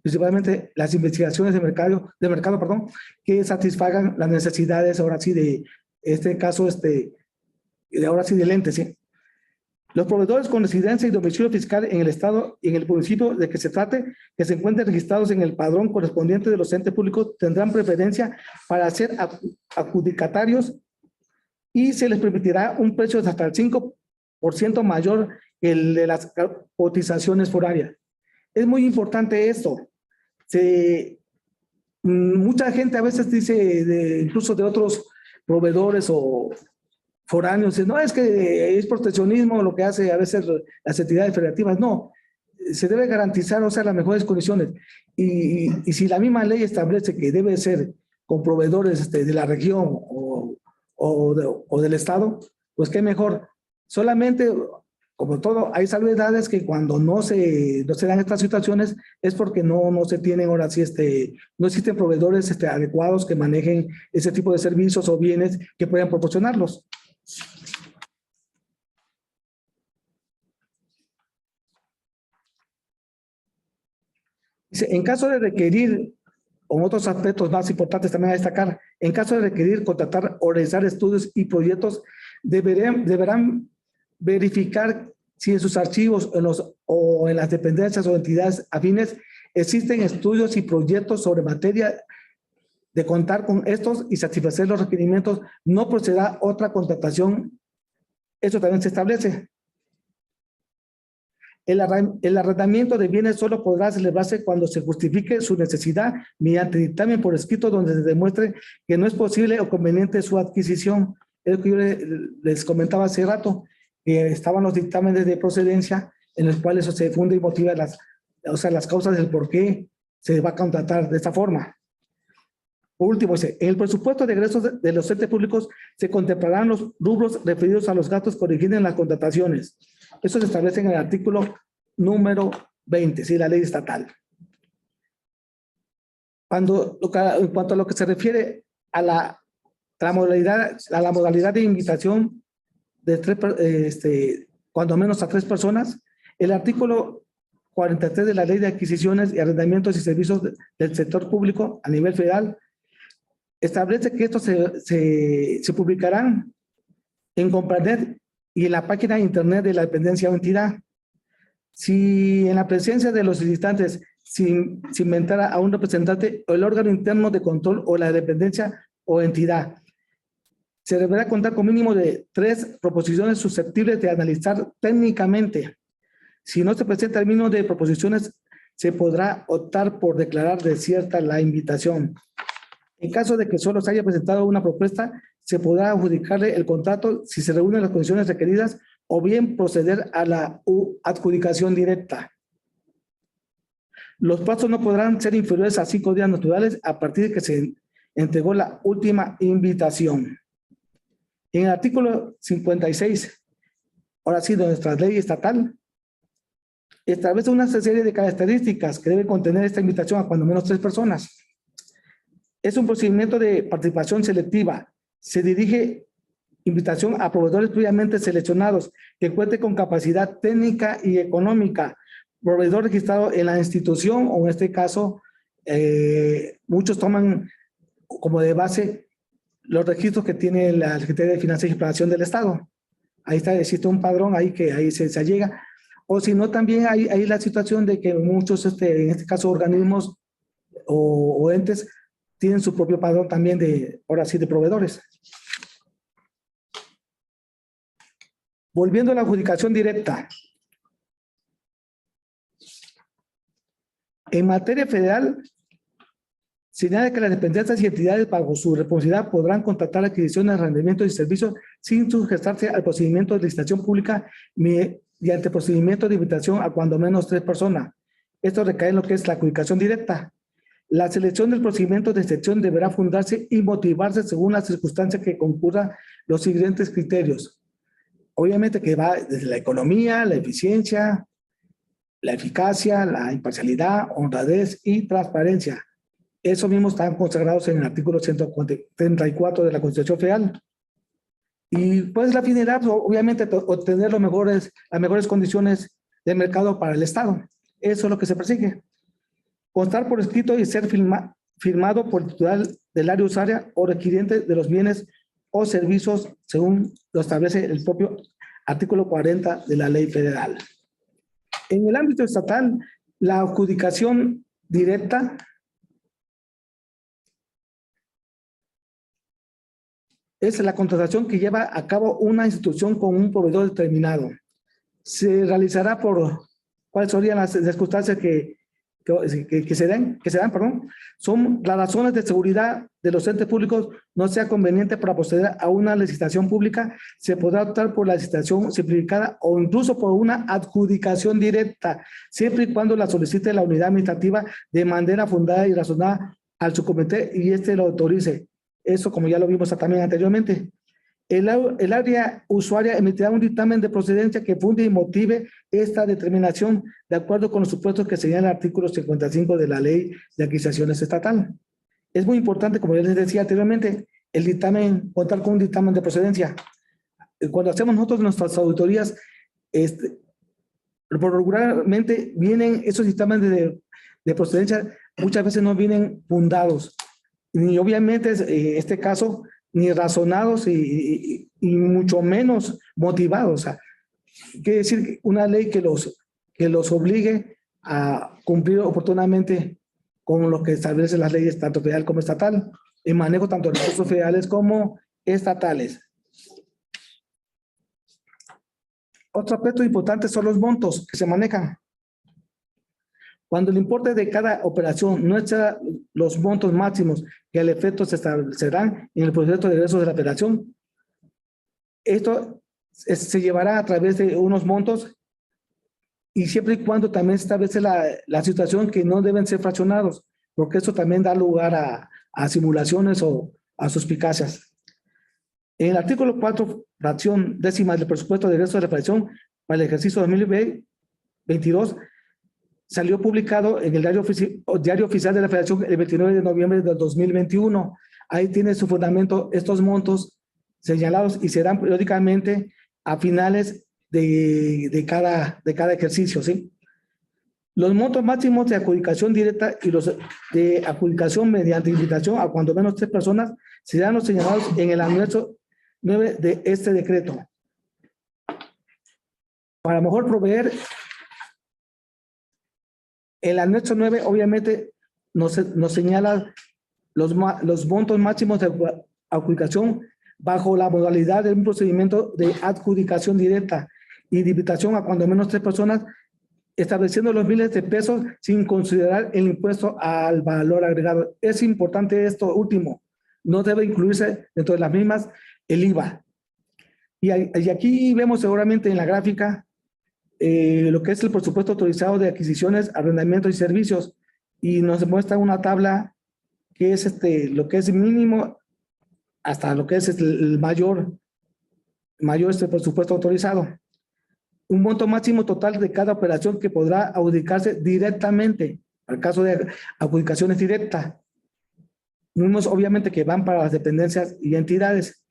principalmente las investigaciones de mercado, que satisfagan las necesidades, ahora sí, de este caso, ahora sí, del ente, ¿sí? Los proveedores con residencia y domicilio fiscal en el estado y en el municipio de que se trate, que se encuentren registrados en el padrón correspondiente de los entes públicos, tendrán preferencia para ser adjudicatarios y se les permitirá un precio de hasta el 5% mayor que el de las cotizaciones por área. Es muy importante esto. Mucha gente a veces dice, incluso de otros proveedores o foráneos, no, es que es proteccionismo lo que hace a veces las entidades federativas. No, se debe garantizar, o sea, las mejores condiciones. Y si la misma ley establece que debe ser con proveedores de la región o del Estado, pues qué mejor. Solamente, como todo, hay salvedades que cuando no se dan estas situaciones es porque no se tienen ahora sí, no existen proveedores adecuados que manejen ese tipo de servicios o bienes que puedan proporcionarlos. En caso de requerir, con otros aspectos más importantes también a destacar, en caso de requerir contratar o realizar estudios y proyectos, deberán verificar si en sus archivos o en las dependencias o entidades afines existen estudios y proyectos sobre materia. De contar con estos y satisfacer los requerimientos, no procederá otra contratación. Eso también se establece. El arrendamiento de bienes solo podrá celebrarse cuando se justifique su necesidad mediante dictamen por escrito donde se demuestre que no es posible o conveniente su adquisición. Es lo que yo les comentaba hace rato, que estaban los dictámenes de procedencia en los cuales se funda y motiva las causas del por qué se va a contratar de esta forma. Por último, en el presupuesto de egresos de los entes públicos se contemplarán los rubros referidos a los gastos que originen las contrataciones. Eso se establece en el artículo número 20, ¿sí? La ley estatal. En cuanto a lo que se refiere a la modalidad de invitación de cuando menos a 3 personas, el artículo 43 de la Ley de Adquisiciones y Arrendamientos y Servicios del Sector Público a nivel federal establece que estos se publicarán en Compranet y en la página de internet de la dependencia o entidad. Si en la presencia de los visitantes se inventara a un representante o el órgano interno de control o la dependencia o entidad, se deberá contar con mínimo de 3 proposiciones susceptibles de analizar técnicamente. Si no se presenta el mínimo de proposiciones, se podrá optar por declarar desierta la invitación. En caso de que solo se haya presentado una propuesta, se podrá adjudicarle el contrato si se reúnen las condiciones requeridas o bien proceder a la adjudicación directa. Los plazos no podrán ser inferiores a 5 días naturales a partir de que se entregó la última invitación. En el artículo 56, ahora sí, de nuestra ley estatal, establece una serie de características que debe contener esta invitación a cuando menos 3 personas. Es un procedimiento de participación selectiva. Se dirige invitación a proveedores previamente seleccionados que cuenten con capacidad técnica y económica, proveedor registrado en la institución o en este caso, muchos toman como de base los registros que tiene la Secretaría de Finanzas y Planación del Estado. Ahí está, existe un padrón ahí que ahí se allega. O si no, también hay la situación de que muchos, en este caso, organismos o entes tienen su propio padrón también ahora sí, de proveedores. Volviendo a la adjudicación directa. En materia federal, señala que las dependencias y entidades bajo su responsabilidad podrán contratar adquisiciones, arrendamientos y servicios sin sujetarse al procedimiento de licitación pública mediante procedimiento de invitación a cuando menos 3 personas. Esto recae en lo que es la adjudicación directa. La selección del procedimiento de selección deberá fundarse y motivarse según las circunstancias que concurran los siguientes criterios. Obviamente que va desde la economía, la eficiencia, la eficacia, la imparcialidad, honradez y transparencia. Esos mismos están consagrados en el artículo 134 de la Constitución Federal. Y pues la finalidad, obviamente, obtener las mejores condiciones de mercado para el Estado. Eso es lo que se persigue. Constar por escrito y ser firmado por el titular del área usuaria o requiriente de los bienes o servicios, según lo establece el propio artículo 40 de la Ley Federal. En el ámbito estatal, la adjudicación directa es la contratación que lleva a cabo una institución con un proveedor determinado. se realizará por cuáles serían las circunstancias que se dan, perdón, son las razones de seguridad de los entes públicos no sea conveniente para proceder a una licitación pública, se podrá optar por la licitación simplificada o incluso por una adjudicación directa, siempre y cuando la solicite la unidad administrativa de manera fundada y razonada al subcomité y este lo autorice. Eso, como ya lo vimos también anteriormente. El área usuaria emitirá un dictamen de procedencia que funde y motive esta determinación de acuerdo con los supuestos que señala el artículo 55 de la Ley de Adquisiciones Estatal. Es muy importante, como ya les decía anteriormente, el dictamen, contar con un dictamen de procedencia. Cuando hacemos nosotros nuestras auditorías, regularmente vienen esos dictámenes de procedencia, muchas veces no vienen fundados. Y obviamente, en este caso, ni razonados y mucho menos motivados. O sea, quiere decir una ley que los obligue a cumplir oportunamente con lo que establecen las leyes tanto federal como estatal, en manejo tanto de recursos federales como estatales. Otro aspecto importante son los montos que se manejan. Cuando el importe de cada operación no exceda los montos máximos que al efecto se establecerán en el proceso de egresos de la federación, esto se llevará a través de unos montos y siempre y cuando también se establece la situación que no deben ser fraccionados, porque eso también da lugar a simulaciones o a suspicacias. En el artículo 4, fracción décima del presupuesto de egresos de la federación para el ejercicio 2022, salió publicado en el diario oficial de la Federación el 29 de noviembre del 2021. Ahí tiene su fundamento estos montos señalados y serán periódicamente a finales de cada ejercicio, ¿sí? Los montos máximos de adjudicación directa y los de adjudicación mediante invitación a cuando menos 3 personas serán los señalados en el anexo 9 de este decreto. Para mejor proveer, el anexo 9 obviamente nos señala los montos máximos de adjudicación bajo la modalidad de un procedimiento de adjudicación directa y de invitación a cuando menos 3 personas, estableciendo los miles de pesos sin considerar el impuesto al valor agregado. Es importante esto último, no debe incluirse dentro de las mismas el IVA. Y aquí vemos seguramente en la gráfica lo que es el presupuesto autorizado de adquisiciones, arrendamientos y servicios, y nos muestra una tabla que es lo que es mínimo hasta lo que es el mayor presupuesto autorizado. Un monto máximo total de cada operación que podrá adjudicarse directamente, al caso de adjudicaciones directas. Mismos obviamente que van para las dependencias y entidades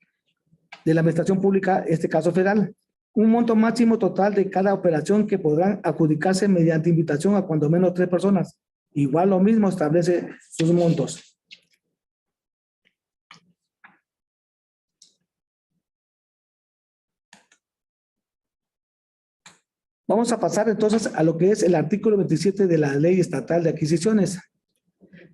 de la administración pública, este caso federal. Un monto máximo total de cada operación que podrán adjudicarse mediante invitación a cuando menos 3 personas. Igual lo mismo establece sus montos. Vamos a pasar entonces a lo que es el artículo 27 de la Ley Estatal de Adquisiciones.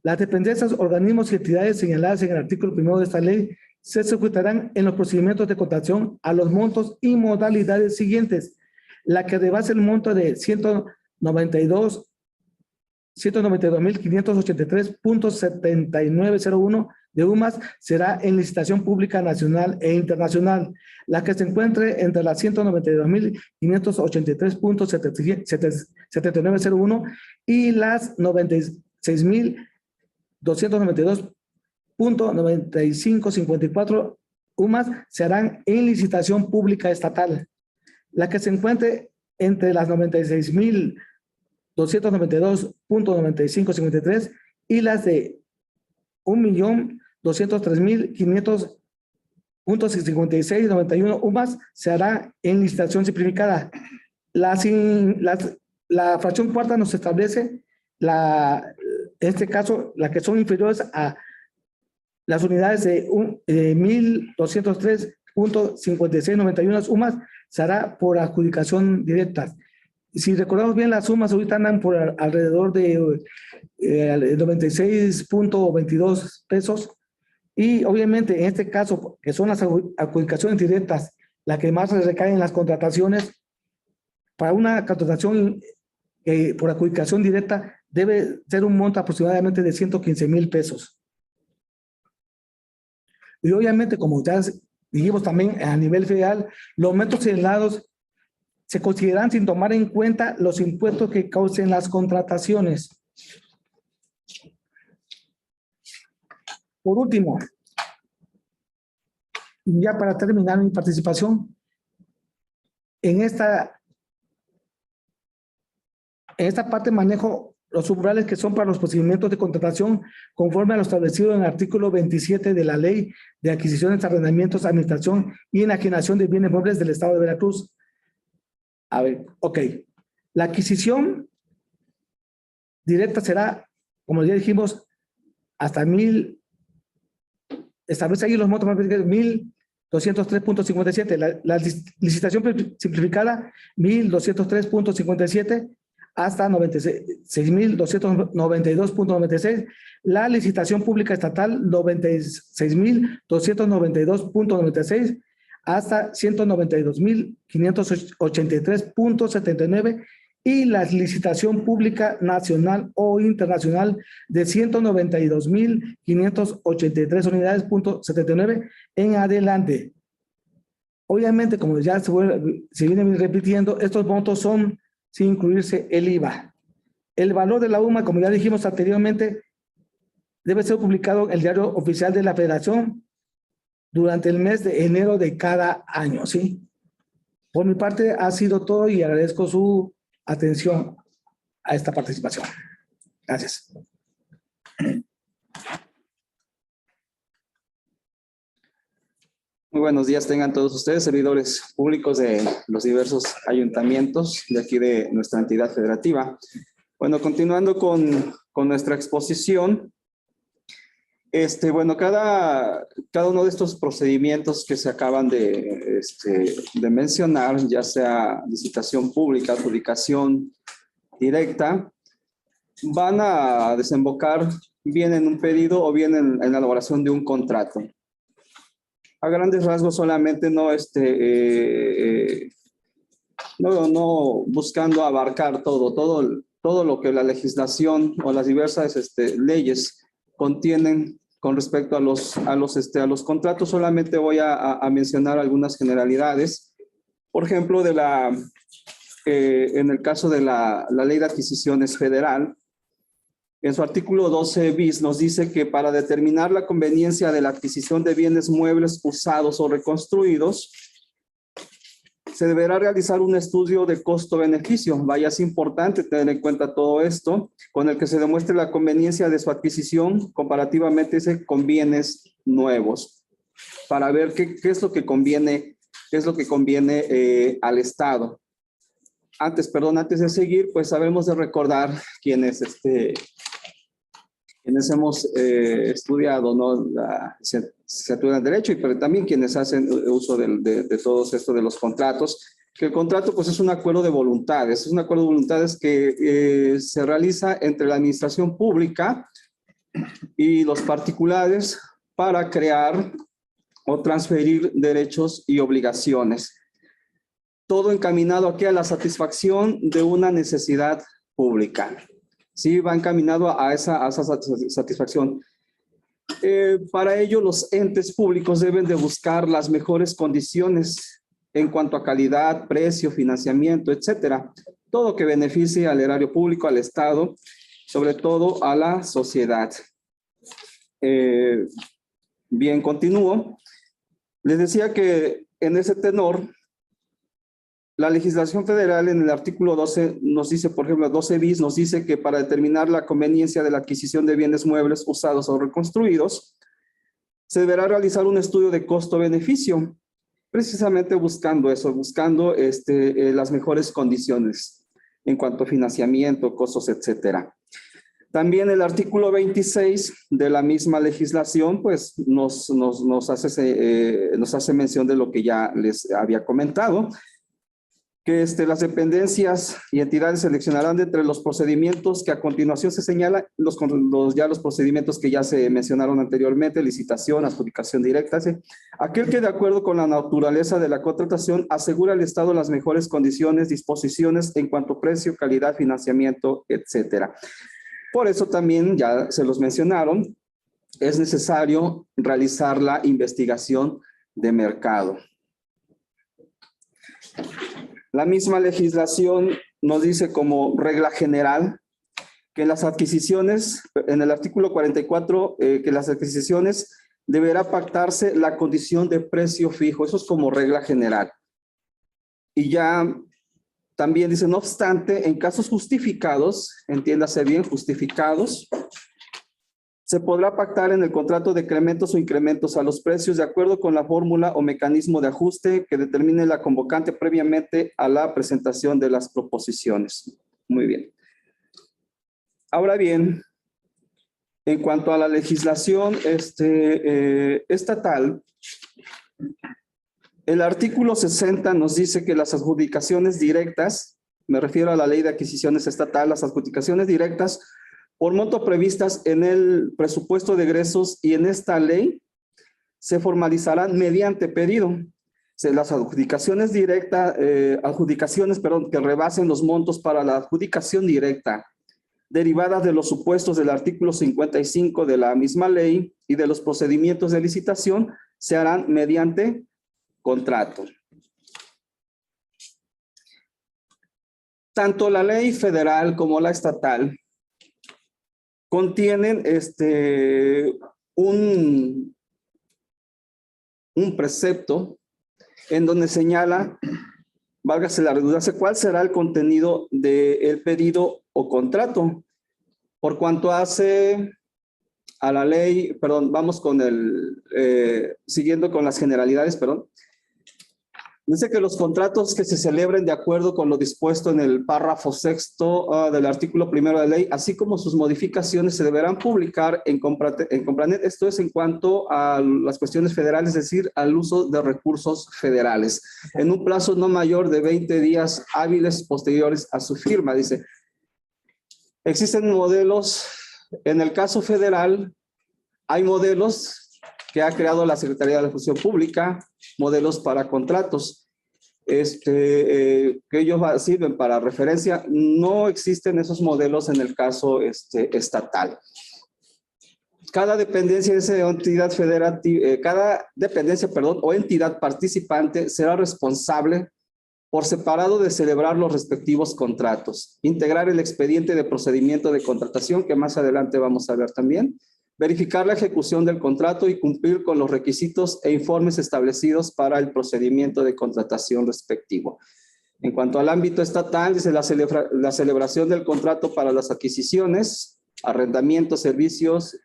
Las dependencias, organismos y entidades señaladas en el artículo 1 de esta ley se sujetarán en los procedimientos de contratación a los montos y modalidades siguientes. La que rebase el monto de 192.583.7901 de UMAS será en licitación pública nacional e internacional. La que se encuentre entre las 192.583.7901 y las 96.292.9554 UMAS se harán en licitación pública estatal. La que se encuentre entre las 96.292.9553 y las de 1.203.500.5691 UMAS se hará en licitación simplificada. La fracción cuarta nos establece en este caso, las que son inferiores a las unidades de 1.203.5691 UMAS se hará por adjudicación directa. Si recordamos bien, las sumas ahorita andan por alrededor de 96.22 pesos. Y obviamente en este caso, que son las adjudicaciones directas, las que más recaen en las contrataciones, para una contratación por adjudicación directa debe ser un monto aproximadamente de 115,000 pesos. Y obviamente, como ya dijimos también a nivel federal, los montos señalados se consideran sin tomar en cuenta los impuestos que causen las contrataciones. Por último, ya para terminar mi participación, en esta parte manejo los umbrales que son para los procedimientos de contratación conforme a lo establecido en el artículo 27 de la Ley de Adquisiciones, Arrendamientos, Administración y Enajenación de Bienes Muebles del Estado de Veracruz. A ver, ok. La adquisición directa será, como ya dijimos, hasta 1,000, establece ahí los montos más pequeños, 1,203.57. La licitación simplificada, 1,203.57 hasta 96,292.96. La licitación pública estatal, 96,292.96 hasta 192,583.79. Y la licitación pública nacional o internacional de 192,583 unidades.79 en adelante. Obviamente, como ya se viene repitiendo, estos montos son sin incluirse el IVA. El valor de la UMA, como ya dijimos anteriormente, debe ser publicado en el Diario Oficial de la Federación durante el mes de enero de cada año, ¿sí? Por mi parte ha sido todo y agradezco su atención a esta participación. Gracias. Muy buenos días tengan todos ustedes, servidores públicos de los diversos ayuntamientos de aquí de nuestra entidad federativa. Bueno, continuando con nuestra exposición, bueno, cada uno de estos procedimientos que se acaban de mencionar, ya sea licitación pública, adjudicación directa, van a desembocar bien en un pedido o bien en la elaboración de un contrato. A grandes rasgos solamente no buscando abarcar todo lo que la legislación o las diversas leyes contienen con respecto a los contratos. Solamente voy a mencionar algunas generalidades. Por ejemplo, en el caso de la Ley de Adquisiciones Federal, en su artículo 12 bis nos dice que para determinar la conveniencia de la adquisición de bienes muebles usados o reconstruidos, se deberá realizar un estudio de costo-beneficio. Vaya, es importante tener en cuenta todo esto, con el que se demuestre la conveniencia de su adquisición comparativamente con bienes nuevos, para ver qué es lo que conviene, al Estado. Antes de seguir, pues sabemos de recordar quienes hemos estudiado, ¿no?, la licenciatura en Derecho, pero también quienes hacen uso de todo esto de los contratos, que el contrato pues es un acuerdo de voluntades, que se realiza entre la administración pública y los particulares para crear o transferir derechos y obligaciones. Todo encaminado aquí a la satisfacción de una necesidad pública. Sí, va encaminado a esa satisfacción. Para ello, los entes públicos deben de buscar las mejores condiciones en cuanto a calidad, precio, financiamiento, etcétera. Todo que beneficie al erario público, al Estado, sobre todo a la sociedad. Bien, continúo. Les decía que en ese tenor, la legislación federal en el artículo 12 nos dice, por ejemplo, 12 bis nos dice que para determinar la conveniencia de la adquisición de bienes muebles usados o reconstruidos, se deberá realizar un estudio de costo-beneficio, precisamente buscando eso, las mejores condiciones en cuanto a financiamiento, costos, etcétera. También el artículo 26 de la misma legislación, pues nos hace mención de lo que ya les había comentado, que las dependencias y entidades seleccionarán de entre los procedimientos que a continuación se señalan, los procedimientos que ya se mencionaron anteriormente, licitación, adjudicación directa, ¿sí? Aquel que de acuerdo con la naturaleza de la contratación asegura al Estado las mejores condiciones, disposiciones en cuanto a precio, calidad, financiamiento, etcétera. Por eso también, ya se los mencionaron, es necesario realizar la investigación de mercado. La misma legislación nos dice como regla general que en las adquisiciones, en el artículo 44, que las adquisiciones deberá pactarse la condición de precio fijo. Eso es como regla general. Y ya también dice, no obstante, en casos justificados, entiéndase bien, justificados, se podrá pactar en el contrato decrementos o incrementos a los precios de acuerdo con la fórmula o mecanismo de ajuste que determine la convocante previamente a la presentación de las proposiciones. Muy bien. Ahora bien, en cuanto a la legislación estatal, el artículo 60 nos dice que las adjudicaciones directas, me refiero a la Ley de Adquisiciones Estatal, las adjudicaciones directas por monto previstas en el presupuesto de egresos y en esta ley se formalizarán mediante pedido. Las adjudicaciones directas, que rebasen los montos para la adjudicación directa, derivadas de los supuestos del artículo 55 de la misma ley y de los procedimientos de licitación, se harán mediante contrato. Tanto la ley federal como la estatal contienen un precepto en donde señala, válgase la redundancia, cuál será el contenido del pedido o contrato. Por cuanto hace a la ley, perdón, vamos con siguiendo con las generalidades, perdón. Dice que los contratos que se celebren de acuerdo con lo dispuesto en el párrafo sexto del artículo primero de la ley, así como sus modificaciones, se deberán publicar en Compranet. Esto es en cuanto a las cuestiones federales, es decir, al uso de recursos federales, en un plazo no mayor de 20 días hábiles posteriores a su firma. Dice, existen modelos, en el caso federal, hay modelos que ha creado la Secretaría de la Función Pública, modelos para contratos, que ellos sirven para referencia. No existen esos modelos en el caso estatal. Cada dependencia de esa entidad federativa, o entidad participante será responsable por separado de celebrar los respectivos contratos, integrar el expediente de procedimiento de contratación, que más adelante vamos a ver también, verificar la ejecución del contrato y cumplir con los requisitos e informes establecidos para el procedimiento de contratación respectivo. En cuanto al ámbito estatal, dice la celebración del contrato para las adquisiciones, arrendamientos, servicios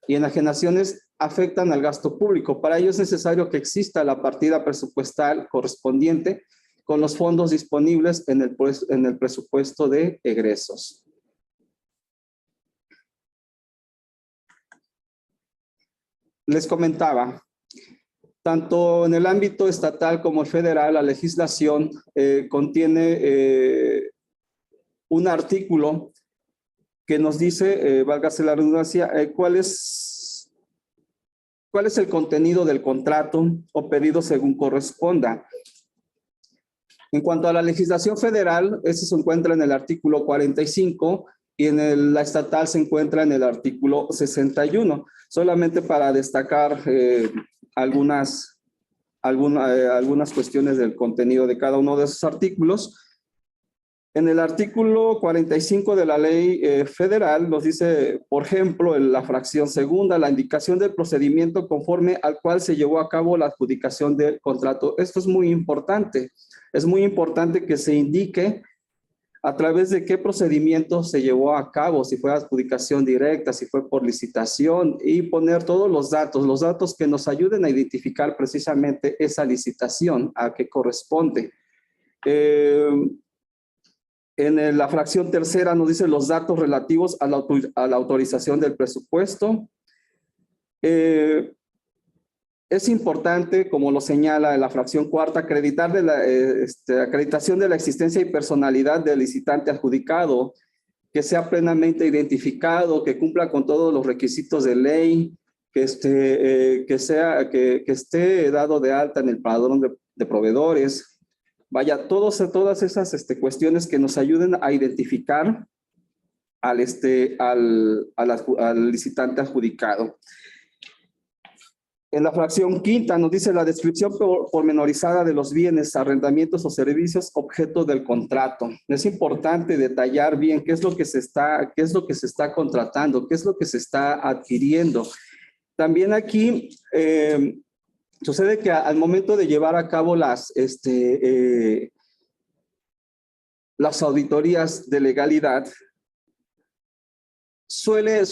y enajenaciones afectan al gasto público. Para ello es necesario que exista la partida presupuestal correspondiente con los fondos disponibles en el presupuesto de egresos. Les comentaba, tanto en el ámbito estatal como el federal, la legislación contiene un artículo que nos dice, válgase la redundancia, cuál es el contenido del contrato o pedido según corresponda. En cuanto a la legislación federal, ese se encuentra en el artículo 45 y en la estatal se encuentra en el artículo 61. Solamente para destacar algunas cuestiones del contenido de cada uno de esos artículos. En el artículo 45 de la ley federal nos dice, por ejemplo, en la fracción segunda, la indicación del procedimiento conforme al cual se llevó a cabo la adjudicación del contrato. Esto es muy importante. Es muy importante que se indique a través de qué procedimiento se llevó a cabo, si fue adjudicación directa, si fue por licitación, y poner todos los datos que nos ayuden a identificar precisamente esa licitación a qué corresponde. En la fracción tercera nos dice los datos relativos a la autorización del presupuesto. es importante, como lo señala la fracción cuarta, acreditar de la acreditación de la existencia y personalidad del licitante adjudicado, que sea plenamente identificado, que cumpla con todos los requisitos de ley, que esté dado de alta en el padrón de proveedores. Vaya, todas esas cuestiones que nos ayuden a identificar al licitante adjudicado. En la fracción quinta nos dice la descripción pormenorizada de los bienes, arrendamientos o servicios objeto del contrato. Es importante detallar bien qué es lo que se está contratando, qué es lo que se está adquiriendo. También aquí sucede que al momento de llevar a cabo las auditorías de legalidad, suele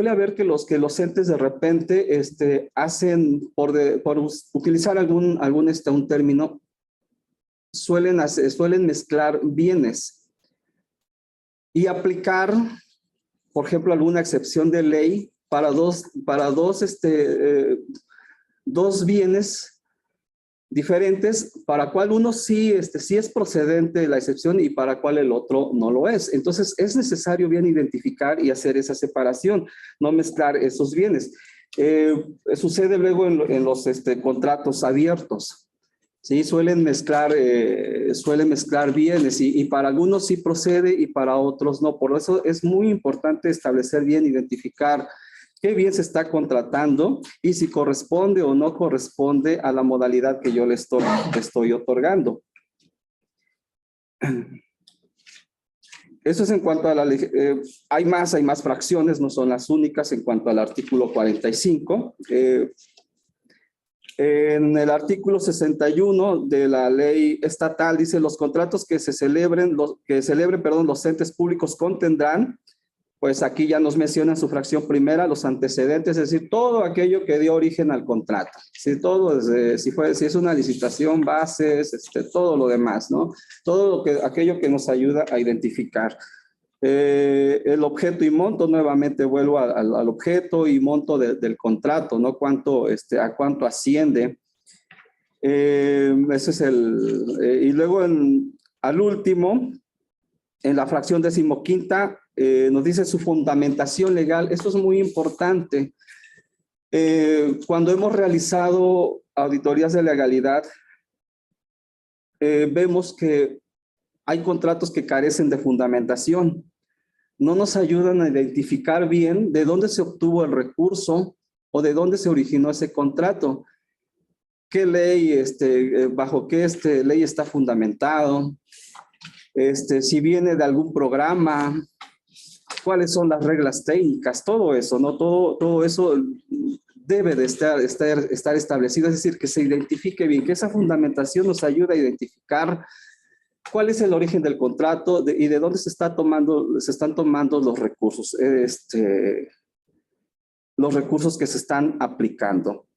haber que los entes de repente hacen, por utilizar un término, suelen mezclar bienes y aplicar, por ejemplo, alguna excepción de ley para dos bienes diferentes, para cual uno sí es procedente la excepción y para cual el otro no lo es. Entonces, es necesario bien identificar y hacer esa separación, no mezclar esos bienes. Sucede luego en los contratos abiertos, ¿sí? Suelen mezclar bienes y para algunos sí procede y para otros no. Por eso es muy importante establecer bien, identificar qué bien se está contratando y si corresponde o no corresponde a la modalidad que yo le estoy otorgando. Eso es en cuanto a la ley. Hay más fracciones, no son las únicas en cuanto al artículo 45. En el artículo 61 de la ley estatal dice los contratos que celebren los entes públicos contendrán. Pues aquí ya nos menciona en su fracción primera los antecedentes, es decir, todo aquello que dio origen al contrato. Si es una licitación, bases, todo lo demás, ¿no? Aquello que nos ayuda a identificar. El objeto y monto, nuevamente vuelvo al objeto y monto del contrato, ¿no? A cuánto asciende. Ese es y luego al último, en la fracción 15ª, nos dice su fundamentación legal. Esto es muy importante. Cuando hemos realizado auditorías de legalidad, vemos que hay contratos que carecen de fundamentación. No nos ayudan a identificar bien de dónde se obtuvo el recurso o de dónde se originó ese contrato. ¿Qué ley, bajo qué ley está fundamentado? Si viene de algún programa, cuáles son las reglas técnicas, todo eso, ¿no? Todo eso debe de estar establecido, es decir, que se identifique bien, que esa fundamentación nos ayuda a identificar cuál es el origen del contrato y de dónde se están tomando los recursos, los recursos que se están aplicando.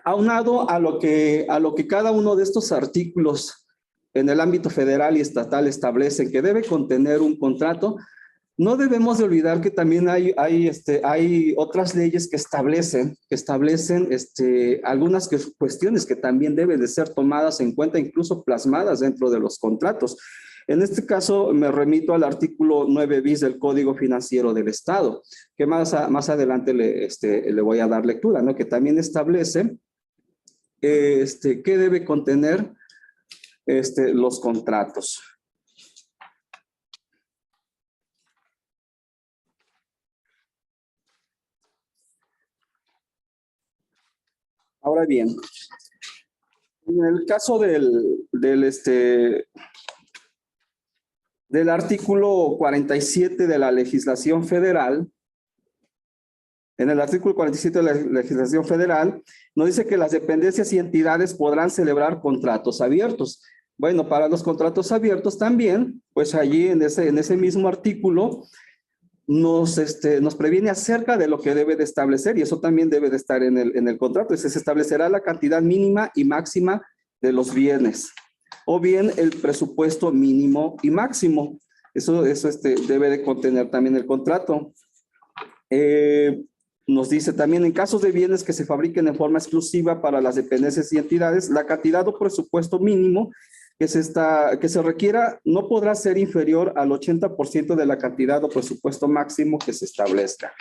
Aunado a lo que cada uno de estos artículos en el ámbito federal y estatal establecen que debe contener un contrato, no debemos de olvidar que también hay otras leyes que establecen algunas cuestiones que también deben de ser tomadas en cuenta, incluso plasmadas dentro de los contratos. En este caso me remito al artículo 9 bis del Código Financiero del Estado, que más adelante le voy a dar lectura, ¿no? Que también establece qué debe contener los contratos. Ahora bien, en el caso del artículo 47 de la legislación federal, en el artículo 47 de la legislación federal, nos dice que las dependencias y entidades podrán celebrar contratos abiertos. Bueno, para los contratos abiertos también, pues allí en ese mismo artículo nos previene acerca de lo que debe de establecer, y eso también debe de estar en el contrato. Se establecerá la cantidad mínima y máxima de los bienes, o bien el presupuesto mínimo y máximo. Eso debe de contener también el contrato. nos dice también, en casos de bienes que se fabriquen en forma exclusiva para las dependencias y entidades, la cantidad o presupuesto mínimo que se requiera no podrá ser inferior al 80% de la cantidad o presupuesto máximo que se establezca.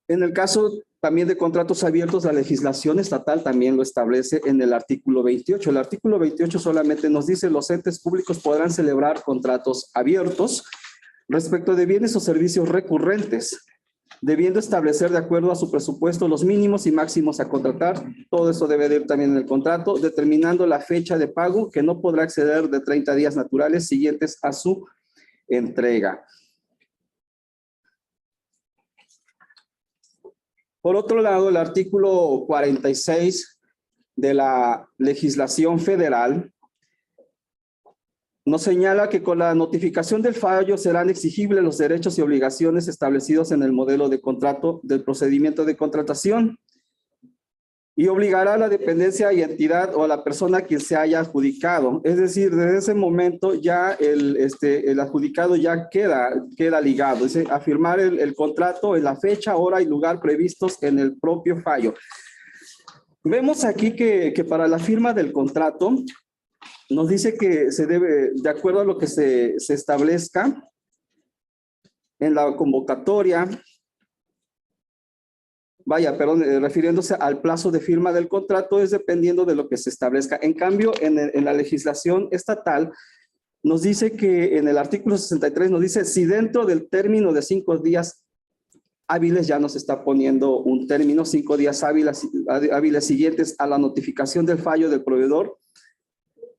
En el caso también de contratos abiertos, la legislación estatal también lo establece en el artículo 28. El artículo 28 solamente nos dice los entes públicos podrán celebrar contratos abiertos respecto de bienes o servicios recurrentes, debiendo establecer de acuerdo a su presupuesto los mínimos y máximos a contratar. Todo eso debe de ir también en el contrato, determinando la fecha de pago que no podrá exceder de 30 días naturales siguientes a su entrega. Por otro lado, el artículo 46 de la legislación federal nos señala que con la notificación del fallo serán exigibles los derechos y obligaciones establecidos en el modelo de contrato del procedimiento de contratación y obligará a la dependencia y entidad o a la persona a quien se haya adjudicado. Es decir, desde ese momento ya el adjudicado ya queda ligado, es decir, a firmar el contrato en la fecha, hora y lugar previstos en el propio fallo. Vemos aquí que para la firma del contrato nos dice que se debe, de acuerdo a lo que se establezca en la convocatoria, refiriéndose al plazo de firma del contrato, es dependiendo de lo que se establezca. En cambio, en la legislación estatal, nos dice que en el artículo 63 nos dice si dentro del término de 5 días hábiles, ya nos está poniendo un término, 5 días hábiles siguientes a la notificación del fallo del proveedor,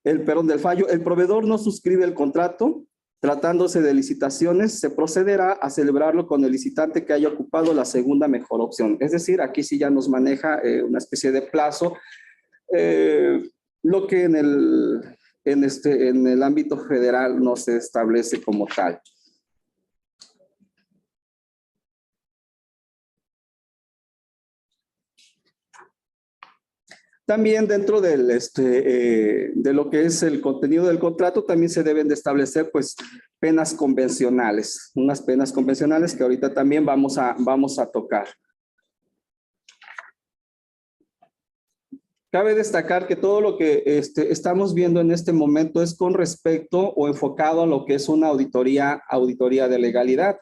el proveedor no suscribe el contrato. Tratándose de licitaciones, se procederá a celebrarlo con el licitante que haya ocupado la segunda mejor opción. Es decir, aquí sí ya nos maneja una especie de plazo, lo que en el ámbito federal no se establece como tal. También dentro de lo que es el contenido del contrato, también se deben de establecer pues penas convencionales, unas penas convencionales que ahorita también vamos a tocar. Cabe destacar que todo lo que estamos viendo en este momento es con respecto o enfocado a lo que es una auditoría de legalidad.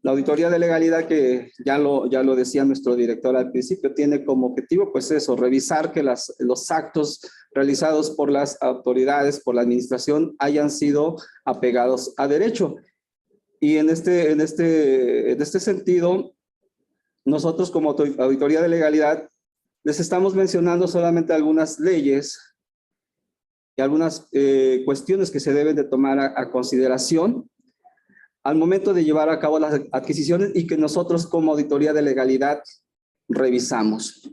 La auditoría de legalidad, que ya lo decía nuestro director al principio, tiene como objetivo pues eso, revisar que los actos realizados por las autoridades, por la administración, hayan sido apegados a derecho. Y en este sentido, nosotros como auditoría de legalidad les estamos mencionando solamente algunas leyes y algunas cuestiones que se deben de tomar a consideración al momento de llevar a cabo las adquisiciones y que nosotros como auditoría de legalidad revisamos.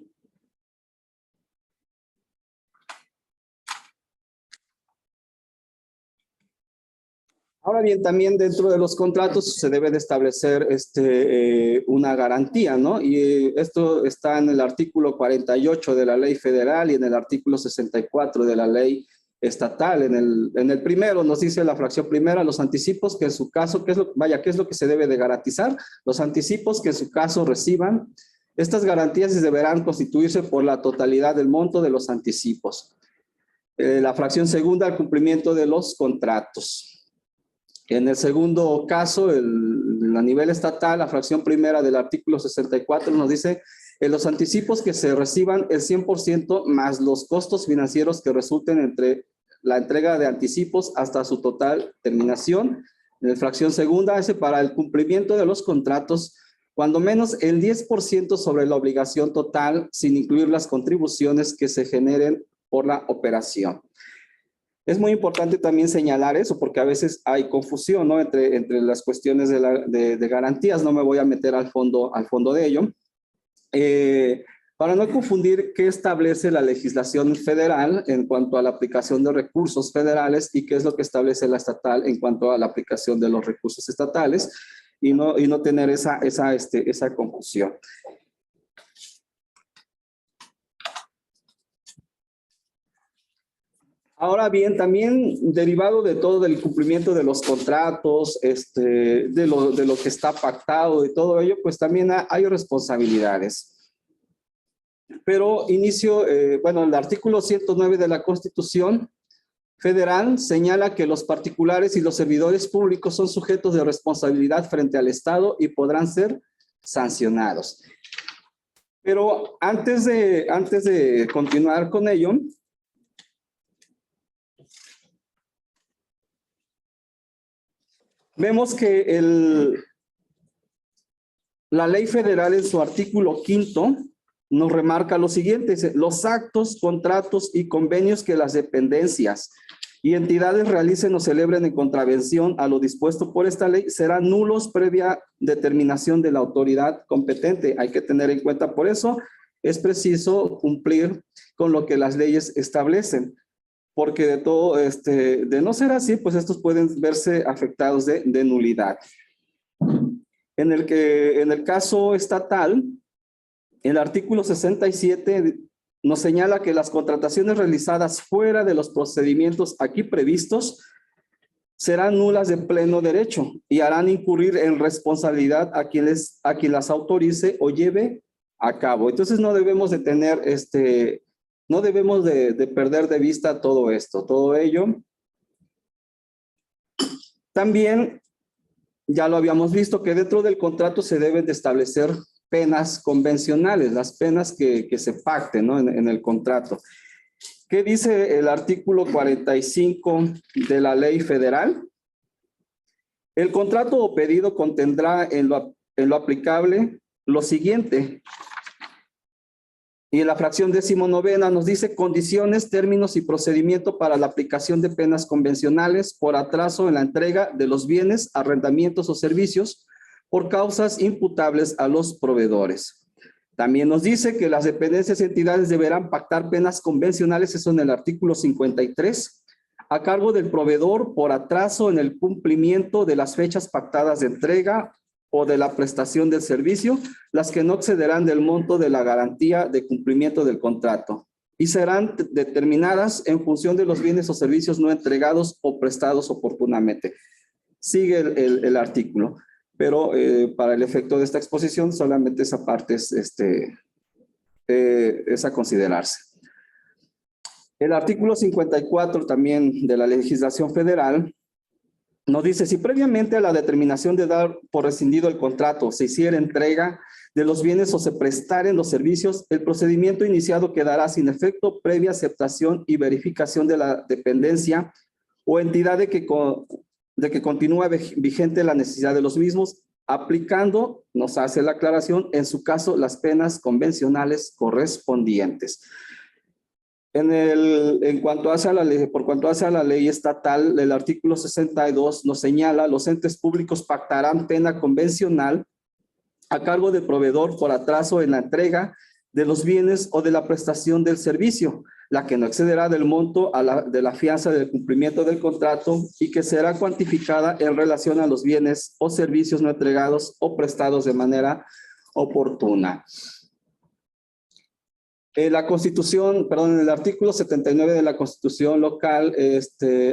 Ahora bien, también dentro de los contratos se debe de establecer una garantía, ¿no? Y esto está en el artículo 48 de la ley federal y en el artículo 64 de la ley estatal. En el primero nos dice la fracción primera, los anticipos que en su caso, ¿qué es lo que se debe de garantizar? Los anticipos que en su caso reciban. Estas garantías deberán constituirse por la totalidad del monto de los anticipos. La fracción segunda, el cumplimiento de los contratos. En el segundo caso, a nivel estatal, la fracción primera del artículo 64 nos dice los anticipos que se reciban el 100% más los costos financieros que resulten entre la entrega de anticipos hasta su total terminación. En la fracción segunda, para el cumplimiento de los contratos, cuando menos el 10% sobre la obligación total, sin incluir las contribuciones que se generen por la operación. Es muy importante también señalar eso, porque a veces hay confusión, ¿no? entre las cuestiones de garantías. No me voy a meter al fondo de ello. Para no confundir qué establece la legislación federal en cuanto a la aplicación de recursos federales y qué es lo que establece la estatal en cuanto a la aplicación de los recursos estatales, y no tener esa confusión. Ahora bien, también derivado de todo el cumplimiento de los contratos, de lo que está pactado y todo ello, pues también hay responsabilidades. Pero el artículo 109 de la Constitución Federal señala que los particulares y los servidores públicos son sujetos de responsabilidad frente al Estado y podrán ser sancionados. Pero antes de continuar con ello, vemos que la ley federal en su artículo 5 nos remarca lo siguiente: los actos, contratos y convenios que las dependencias y entidades realicen o celebren en contravención a lo dispuesto por esta ley serán nulos previa determinación de la autoridad competente. Hay que tener en cuenta, por eso es preciso cumplir con lo que las leyes establecen, porque de no ser así, pues estos pueden verse afectados de nulidad. En el caso estatal, el artículo 67 nos señala que las contrataciones realizadas fuera de los procedimientos aquí previstos serán nulas de pleno derecho y harán incurrir en responsabilidad a quien las autorice o lleve a cabo. Entonces no debemos de tener no debemos de perder de vista todo esto, todo ello. También ya lo habíamos visto que dentro del contrato se deben de establecer penas convencionales, las penas que se pacten, ¿no? en el contrato. ¿Qué dice el artículo 45 de la ley federal? El contrato o pedido contendrá en lo aplicable lo siguiente. Y en la fracción 19ª nos dice condiciones, términos y procedimiento para la aplicación de penas convencionales por atraso en la entrega de los bienes, arrendamientos o servicios por causas imputables a los proveedores. También nos dice que las dependencias y entidades deberán pactar penas convencionales, eso en el artículo 53, a cargo del proveedor por atraso en el cumplimiento de las fechas pactadas de entrega o de la prestación del servicio, las que no excederán del monto de la garantía de cumplimiento del contrato y serán determinadas en función de los bienes o servicios no entregados o prestados oportunamente. Sigue el artículo, pero para el efecto de esta exposición solamente esa parte es a considerarse. El artículo 54 también de la legislación federal nos dice, si previamente a la determinación de dar por rescindido el contrato se hiciera entrega de los bienes o se prestaren los servicios, el procedimiento iniciado quedará sin efecto previa aceptación y verificación de la dependencia o entidad de que continúa vigente la necesidad de los mismos, aplicando, nos hace la aclaración, en su caso, las penas convencionales correspondientes. Por cuanto hace a la ley estatal, el artículo 62 nos señala, los entes públicos pactarán pena convencional a cargo del proveedor por atraso en la entrega de los bienes o de la prestación del servicio, la que no excederá del monto de la fianza del cumplimiento del contrato y que será cuantificada en relación a los bienes o servicios no entregados o prestados de manera oportuna. La Constitución, perdón, el artículo 79 de la Constitución local,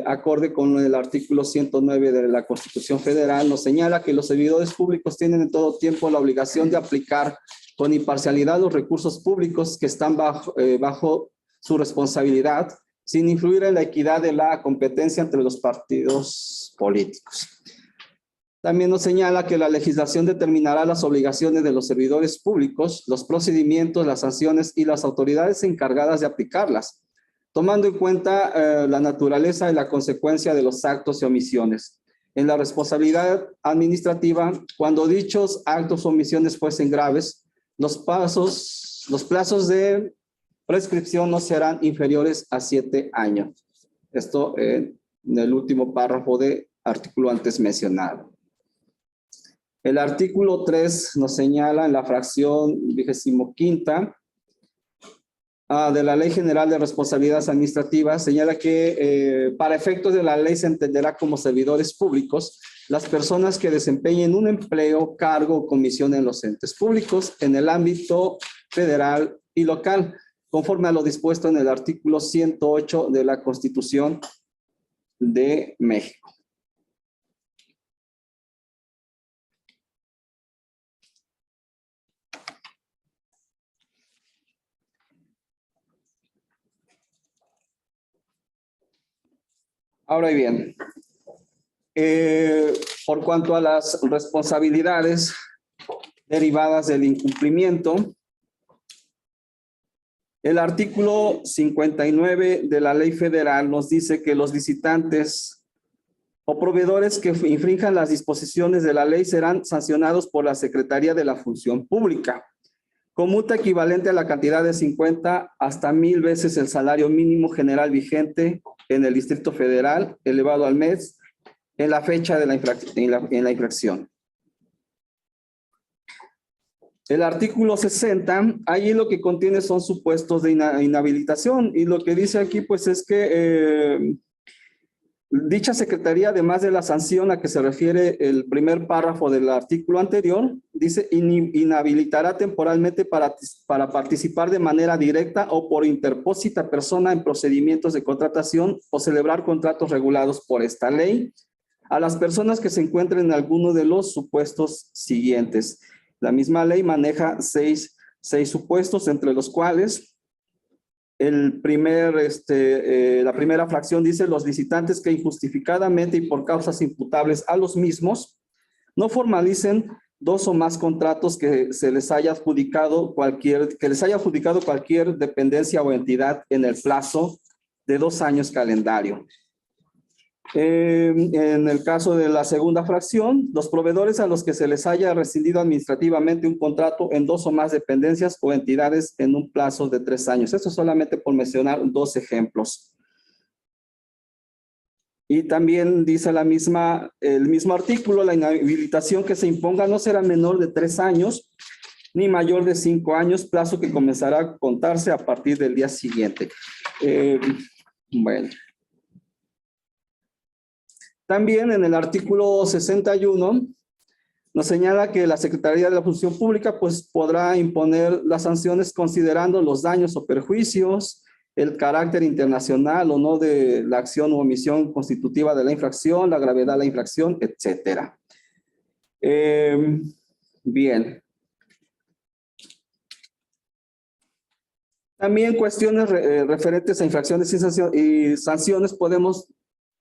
acorde con el artículo 109 de la Constitución Federal, nos señala que los servidores públicos tienen en todo tiempo la obligación de aplicar con imparcialidad los recursos públicos que están bajo su responsabilidad, sin influir en la equidad de la competencia entre los partidos políticos. También nos señala que la legislación determinará las obligaciones de los servidores públicos, los procedimientos, las sanciones y las autoridades encargadas de aplicarlas, tomando en cuenta la naturaleza y la consecuencia de los actos y omisiones. En la responsabilidad administrativa, cuando dichos actos o omisiones fuesen graves, los plazos de prescripción no serán inferiores a 7 años. Esto en el último párrafo del artículo antes mencionado. El artículo 3 nos señala en la fracción 25ª de la Ley General de Responsabilidades Administrativas, señala que para efectos de la ley se entenderá como servidores públicos las personas que desempeñen un empleo, cargo o comisión en los entes públicos en el ámbito federal y local. conforme a lo dispuesto en el artículo 108 de la Constitución de México. Ahora bien, por cuanto a las responsabilidades derivadas del incumplimiento, el artículo 59 de la Ley Federal nos dice que los licitantes o proveedores que infrinjan las disposiciones de la ley serán sancionados por la Secretaría de la Función Pública, con multa equivalente a la cantidad de 50 hasta 1000 veces el salario mínimo general vigente en el Distrito Federal, elevado al mes, en la fecha de la infracción. El artículo 60, ahí lo que contiene son supuestos de inhabilitación, y lo que dice aquí pues es que dicha secretaría, además de la sanción a que se refiere el primer párrafo del artículo anterior, dice inhabilitará temporalmente para participar de manera directa o por interpósita persona en procedimientos de contratación o celebrar contratos regulados por esta ley a las personas que se encuentren en alguno de los supuestos siguientes. La misma ley maneja seis supuestos, entre los cuales la primera fracción dice: los licitantes que injustificadamente y por causas imputables a los mismos no formalicen 2 o más contratos que les haya adjudicado cualquier dependencia o entidad en el plazo de 2 años calendario. En el caso de la segunda fracción, los proveedores a los que se les haya rescindido administrativamente un contrato en 2 o más dependencias o entidades en un plazo de 3 años. Esto solamente por mencionar 2 ejemplos. Y también dice el mismo artículo: la inhabilitación que se imponga no será menor de 3 años ni mayor de 5 años, plazo que comenzará a contarse a partir del día siguiente. Bueno. También en el artículo 61 nos señala que la Secretaría de la Función Pública pues podrá imponer las sanciones considerando los daños o perjuicios, el carácter internacional o no de la acción u omisión constitutiva de la infracción, la gravedad de la infracción, etcétera. Bien. También cuestiones referentes a infracciones y sanciones podemos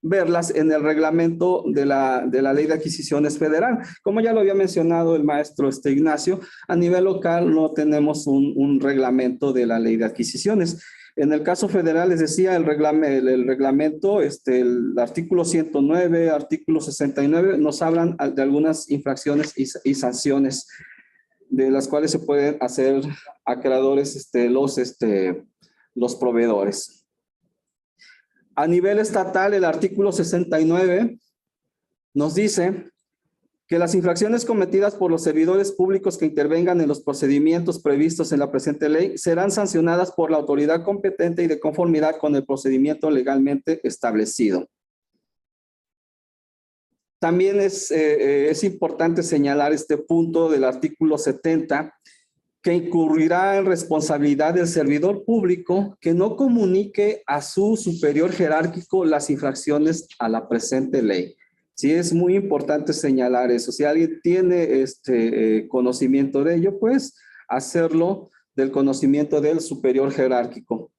verlas en el reglamento de la Ley de Adquisiciones Federal. Como ya lo había mencionado el maestro Ignacio, a nivel local no tenemos un reglamento de la Ley de Adquisiciones. En el caso federal, les decía, el reglamento, el artículo 109, artículo 69, nos hablan de algunas infracciones y sanciones de las cuales se pueden hacer acreedores los proveedores. A nivel estatal, el artículo 69 nos dice que las infracciones cometidas por los servidores públicos que intervengan en los procedimientos previstos en la presente ley serán sancionadas por la autoridad competente y de conformidad con el procedimiento legalmente establecido. También es importante señalar este punto del artículo 70, que incurrirá en responsabilidad del servidor público que no comunique a su superior jerárquico las infracciones a la presente ley. Sí, es muy importante señalar eso. Si alguien tiene conocimiento de ello, pues hacerlo del conocimiento del superior jerárquico.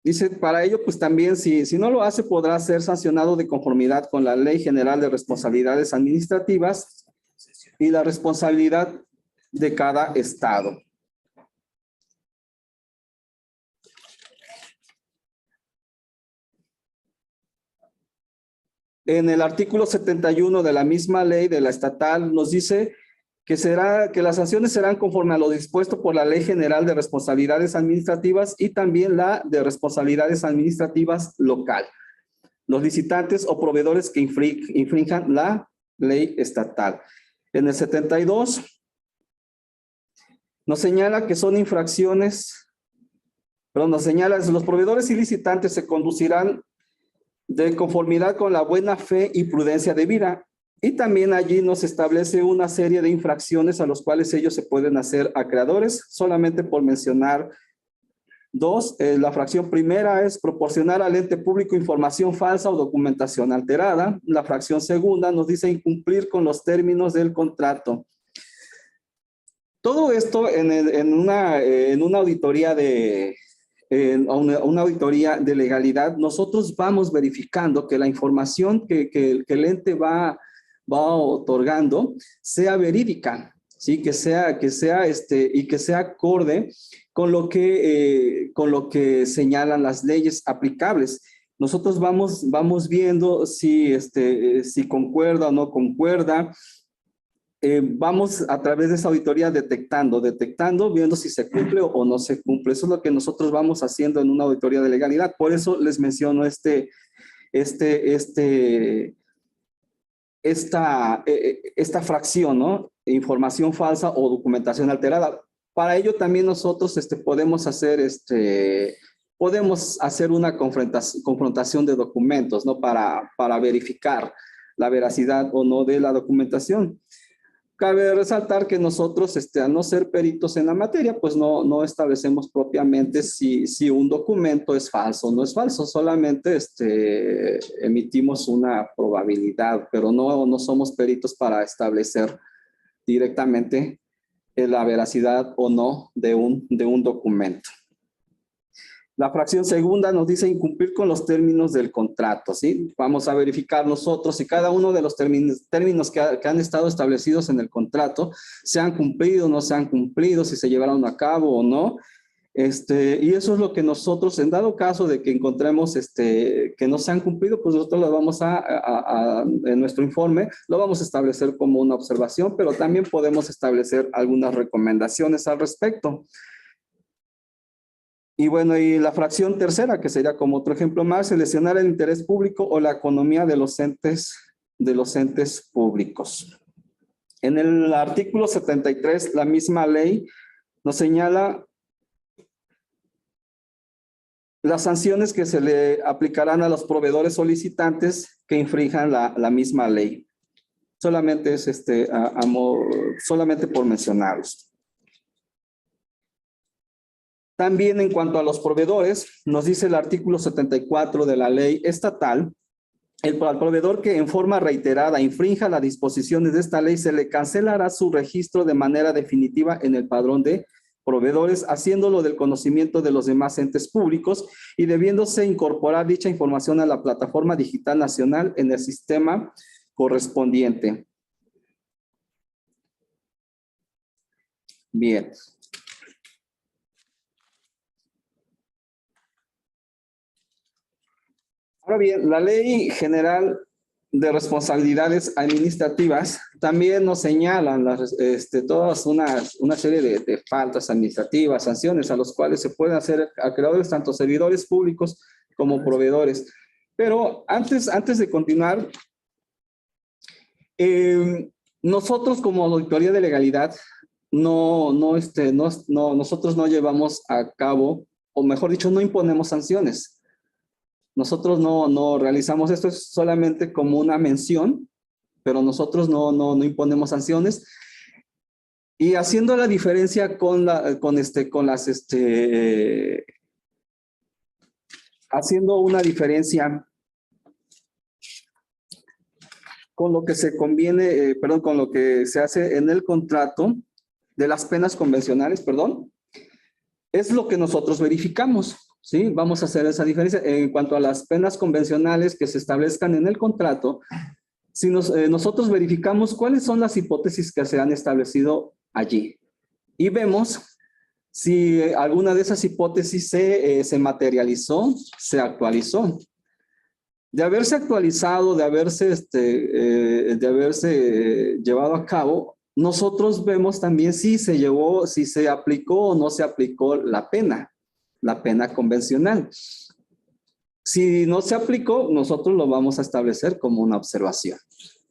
Dice, para ello, pues también, si no lo hace, podrá ser sancionado de conformidad con la Ley General de Responsabilidades Administrativas y la responsabilidad de cada estado. En el artículo 71 de la misma ley de la estatal nos dice que las sanciones serán conforme a lo dispuesto por la Ley General de Responsabilidades Administrativas y también la de Responsabilidades Administrativas local. Los licitantes o proveedores que infrinjan la ley estatal. En el 72 nos señala que son infracciones, nos señala los proveedores y licitantes se conducirán de conformidad con la buena fe y prudencia debida Y también allí nos establece una serie de infracciones a los cuales ellos se pueden hacer acreedores, solamente por mencionar dos. La fracción primera es proporcionar al ente público información falsa o documentación alterada. La fracción segunda nos dice incumplir con los términos del contrato. Todo esto en una auditoría una auditoría de legalidad, nosotros vamos verificando que la información que el ente va otorgando sea verídica, ¿sí? Que sea y que sea acorde con lo que señalan las leyes aplicables. Nosotros vamos viendo si concuerda o no concuerda. Vamos a través de esa auditoría detectando, viendo si se cumple o no se cumple. Eso es lo que nosotros vamos haciendo en una auditoría de legalidad. Por eso les menciono esta fracción, ¿no? Información falsa o documentación alterada. Para ello también nosotros podemos hacer una confrontación de documentos, ¿no? Para verificar la veracidad o no de la documentación. Cabe resaltar que nosotros, al no ser peritos en la materia, pues no establecemos propiamente si un documento es falso o no es falso, solamente emitimos una probabilidad, pero no somos peritos para establecer directamente la veracidad o no de un documento. La fracción segunda nos dice incumplir con los términos del contrato, ¿sí? Vamos a verificar nosotros si cada uno de los términos que han estado establecidos en el contrato se han cumplido o no se han cumplido, si se llevaron a cabo o no. Y eso es lo que nosotros, en dado caso de que encontremos que no se han cumplido, pues nosotros lo vamos en nuestro informe, lo vamos a establecer como una observación, pero también podemos establecer algunas recomendaciones al respecto. Y bueno, y la fracción tercera, que sería como otro ejemplo más, seleccionar el interés público o la economía de los entes públicos. En el artículo 73, la misma ley nos señala las sanciones que se le aplicarán a los proveedores solicitantes que infrinjan la misma ley. Solamente es solamente por mencionarlos. También en cuanto a los proveedores, nos dice el artículo 74 de la ley estatal, al proveedor que en forma reiterada infrinja las disposiciones de esta ley, se le cancelará su registro de manera definitiva en el padrón de proveedores, haciéndolo del conocimiento de los demás entes públicos y debiéndose incorporar dicha información a la plataforma digital nacional en el sistema correspondiente. Bien. Ahora bien, la Ley General de Responsabilidades Administrativas también nos señalan todas una serie de faltas administrativas, sanciones a los cuales se pueden hacer acreedores tanto servidores públicos como proveedores. Pero antes de continuar, nosotros como auditoría de legalidad nosotros no llevamos a cabo, o mejor dicho, no imponemos sanciones. Nosotros no realizamos esto, es solamente como una mención, pero nosotros no imponemos sanciones. Y haciendo la diferencia haciendo una diferencia con lo que se conviene, con lo que se hace en el contrato de las penas convencionales, es lo que nosotros verificamos. ¿Sí? Vamos a hacer esa diferencia. En cuanto a las penas convencionales que se establezcan en el contrato, si nosotros verificamos cuáles son las hipótesis que se han establecido allí y vemos si alguna de esas hipótesis se materializó, se actualizó. De haberse actualizado, de haberse llevado a cabo, nosotros vemos también si se aplicó o no se aplicó la pena convencional. Si no se aplicó, nosotros lo vamos a establecer como una observación.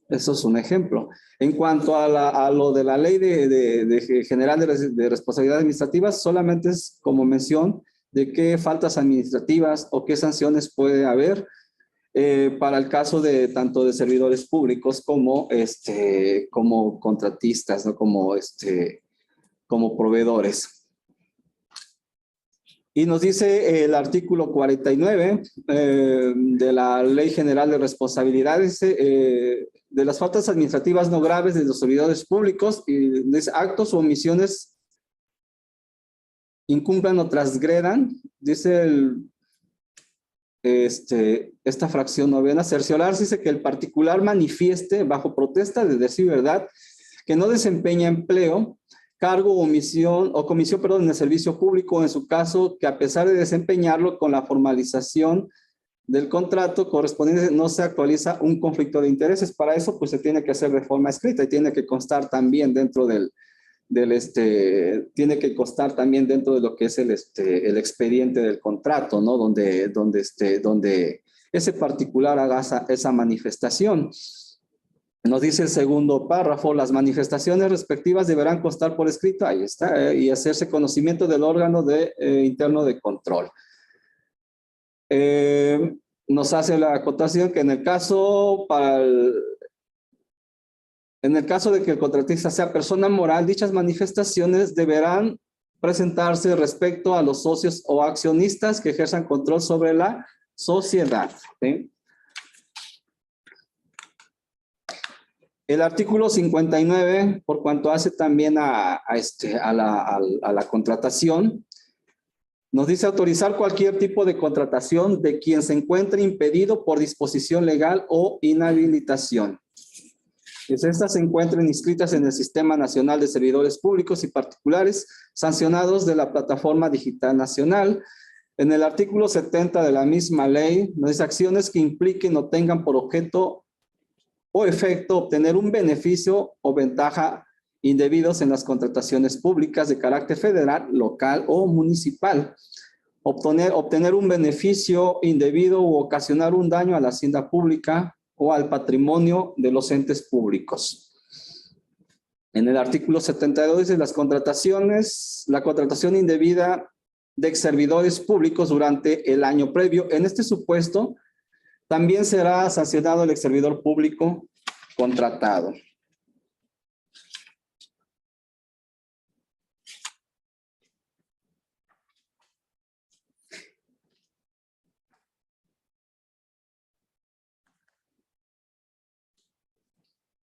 Eso es un ejemplo. En cuanto a lo de la Ley General de Responsabilidad Administrativa, solamente es como mención de qué faltas administrativas o qué sanciones puede haber para el caso de tanto de servidores públicos como, como contratistas, ¿no? Como proveedores. Y nos dice el artículo 49 de la Ley General de Responsabilidades de las faltas administrativas no graves de los servidores públicos y dice, actos o omisiones incumplan o transgredan, dice esta fracción novena, cerciorarse dice que el particular manifieste bajo protesta de decir verdad que no desempeña empleo, cargo o comisión, perdón, en el servicio público, en su caso, que a pesar de desempeñarlo con la formalización del contrato correspondiente no se actualiza un conflicto de intereses. Para eso, pues se tiene que hacer de forma escrita y tiene que constar también dentro tiene que constar también dentro de lo que es el expediente del contrato, ¿no? Donde ese particular haga esa manifestación. Nos dice el segundo párrafo, las manifestaciones respectivas deberán constar por escrito, ahí está, y hacerse conocimiento del órgano interno de control. Nos hace la acotación que en el caso de que el contratista sea persona moral, dichas manifestaciones deberán presentarse respecto a los socios o accionistas que ejerzan control sobre la sociedad, ¿sí? El artículo 59, por cuanto hace también a la contratación, nos dice autorizar cualquier tipo de contratación de quien se encuentre impedido por disposición legal o inhabilitación. Estas se encuentran inscritas en el Sistema Nacional de Servidores Públicos y Particulares, sancionados de la Plataforma Digital Nacional. En el artículo 70 de la misma ley, nos dice acciones que impliquen o tengan por objeto o efecto obtener un beneficio o ventaja indebidos en las contrataciones públicas de carácter federal, local o municipal. Obtener un beneficio indebido u ocasionar un daño a la hacienda pública o al patrimonio de los entes públicos. En el artículo 72 dice la contratación indebida de servidores públicos durante el año previo. En este supuesto, también será sancionado el exservidor público contratado.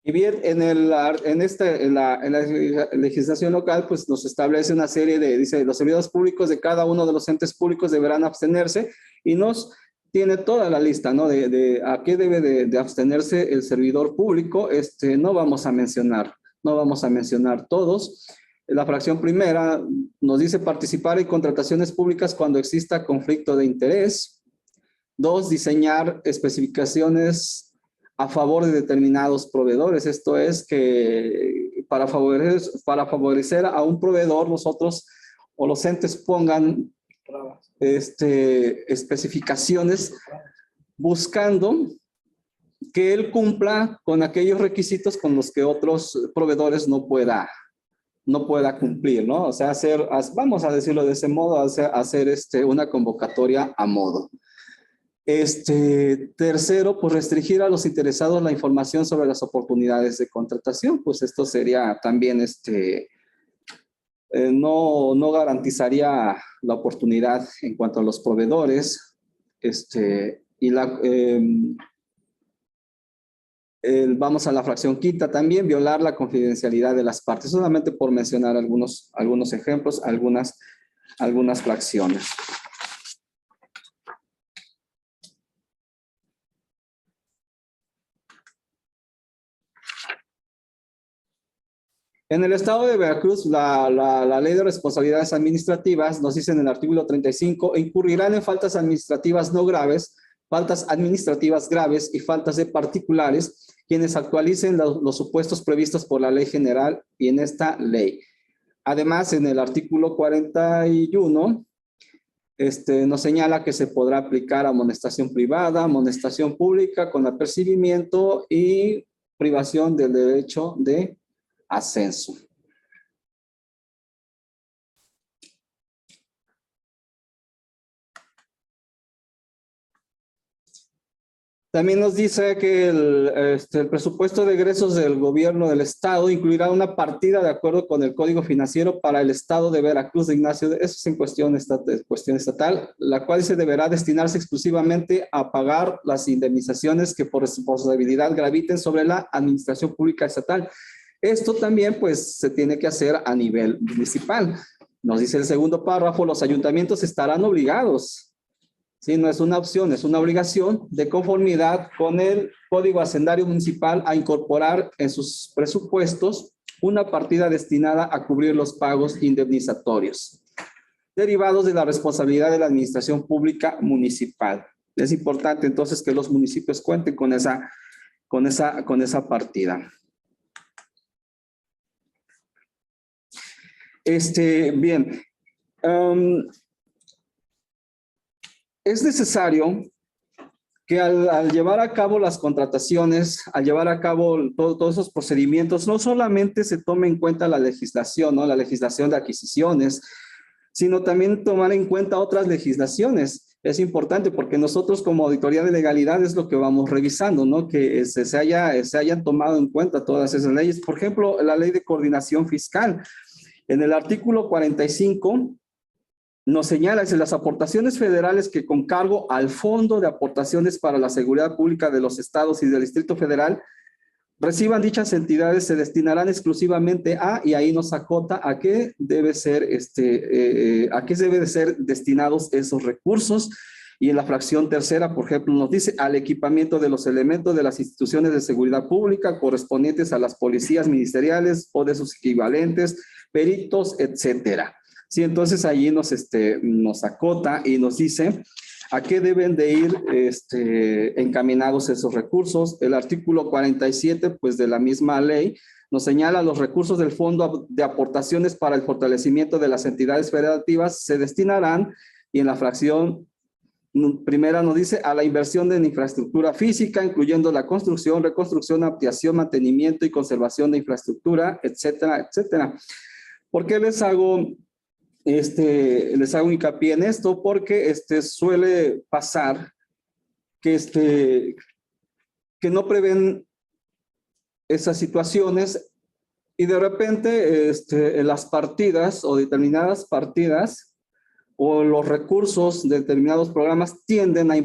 Y bien, en la legislación local, pues nos establece una serie dice, los servidores públicos de cada uno de los entes públicos deberán abstenerse y nos tiene toda la lista, ¿no? De a qué debe de abstenerse el servidor público. No vamos a mencionar todos. La fracción primera nos dice participar en contrataciones públicas cuando exista conflicto de interés. 2, diseñar especificaciones a favor de determinados proveedores. Esto es que para favorecer a un proveedor, nosotros o los entes pongan especificaciones buscando que él cumpla con aquellos requisitos con los que otros proveedores no pueda cumplir, ¿no? O sea, vamos a decirlo de ese modo, hacer una convocatoria a modo. Tercero, pues restringir a los interesados la información sobre las oportunidades de contratación. Pues esto sería también, no garantizaría la oportunidad en cuanto a los proveedores. Vamos a la fracción quinta también, violar la confidencialidad de las partes, solamente por mencionar algunos ejemplos, algunas fracciones. En el estado de Veracruz, la ley de responsabilidades administrativas nos dice en el artículo 35, incurrirán en faltas administrativas no graves, faltas administrativas graves y faltas de particulares, quienes actualicen los supuestos previstos por la ley general y en esta ley. Además, en el artículo 41, nos señala que se podrá aplicar amonestación privada, amonestación pública con apercibimiento y privación del derecho de ascenso. También nos dice que el presupuesto de egresos del gobierno del estado incluirá una partida de acuerdo con el Código Financiero para el estado de Veracruz de Ignacio. Eso es en cuestión estatal, la cual se deberá destinarse exclusivamente a pagar las indemnizaciones que por responsabilidad graviten sobre la administración pública estatal. Esto también pues se tiene que hacer a nivel municipal. Nos dice el segundo párrafo, los ayuntamientos estarán obligados. Sí, no es una opción, es una obligación de conformidad con el Código Hacendario Municipal a incorporar en sus presupuestos una partida destinada a cubrir los pagos indemnizatorios derivados de la responsabilidad de la administración pública municipal. Es importante entonces que los municipios cuenten con esa partida. Bien. Es necesario que al llevar a cabo las contrataciones, al llevar a cabo todos esos procedimientos, no solamente se tome en cuenta la legislación, ¿no? La legislación de adquisiciones, sino también tomar en cuenta otras legislaciones. Es importante porque nosotros como auditoría de legalidad es lo que vamos revisando, ¿no? Que se hayan tomado en cuenta todas esas leyes. Por ejemplo, la ley de coordinación fiscal. En el artículo 45 nos señala que las aportaciones federales que con cargo al Fondo de Aportaciones para la Seguridad Pública de los Estados y del Distrito Federal reciban dichas entidades se destinarán exclusivamente a, y ahí nos acota a qué debe ser a qué deben de ser destinados esos recursos. Y en la fracción tercera, por ejemplo, nos dice al equipamiento de los elementos de las instituciones de seguridad pública correspondientes a las policías ministeriales o de sus equivalentes, peritos, etcétera. Sí, entonces allí nos acota y nos dice a qué deben de ir encaminados esos recursos. El artículo 47, pues de la misma ley, nos señala los recursos del Fondo de Aportaciones para el Fortalecimiento de las Entidades Federativas se destinarán, y en la fracción primera nos dice a la inversión en infraestructura física, incluyendo la construcción, reconstrucción, ampliación, mantenimiento y conservación de infraestructura, etcétera, etcétera. ¿Por qué les hago hincapié en esto? Porque suele pasar que no prevén esas situaciones y de repente las partidas o determinadas partidas o los recursos de determinados programas tienden a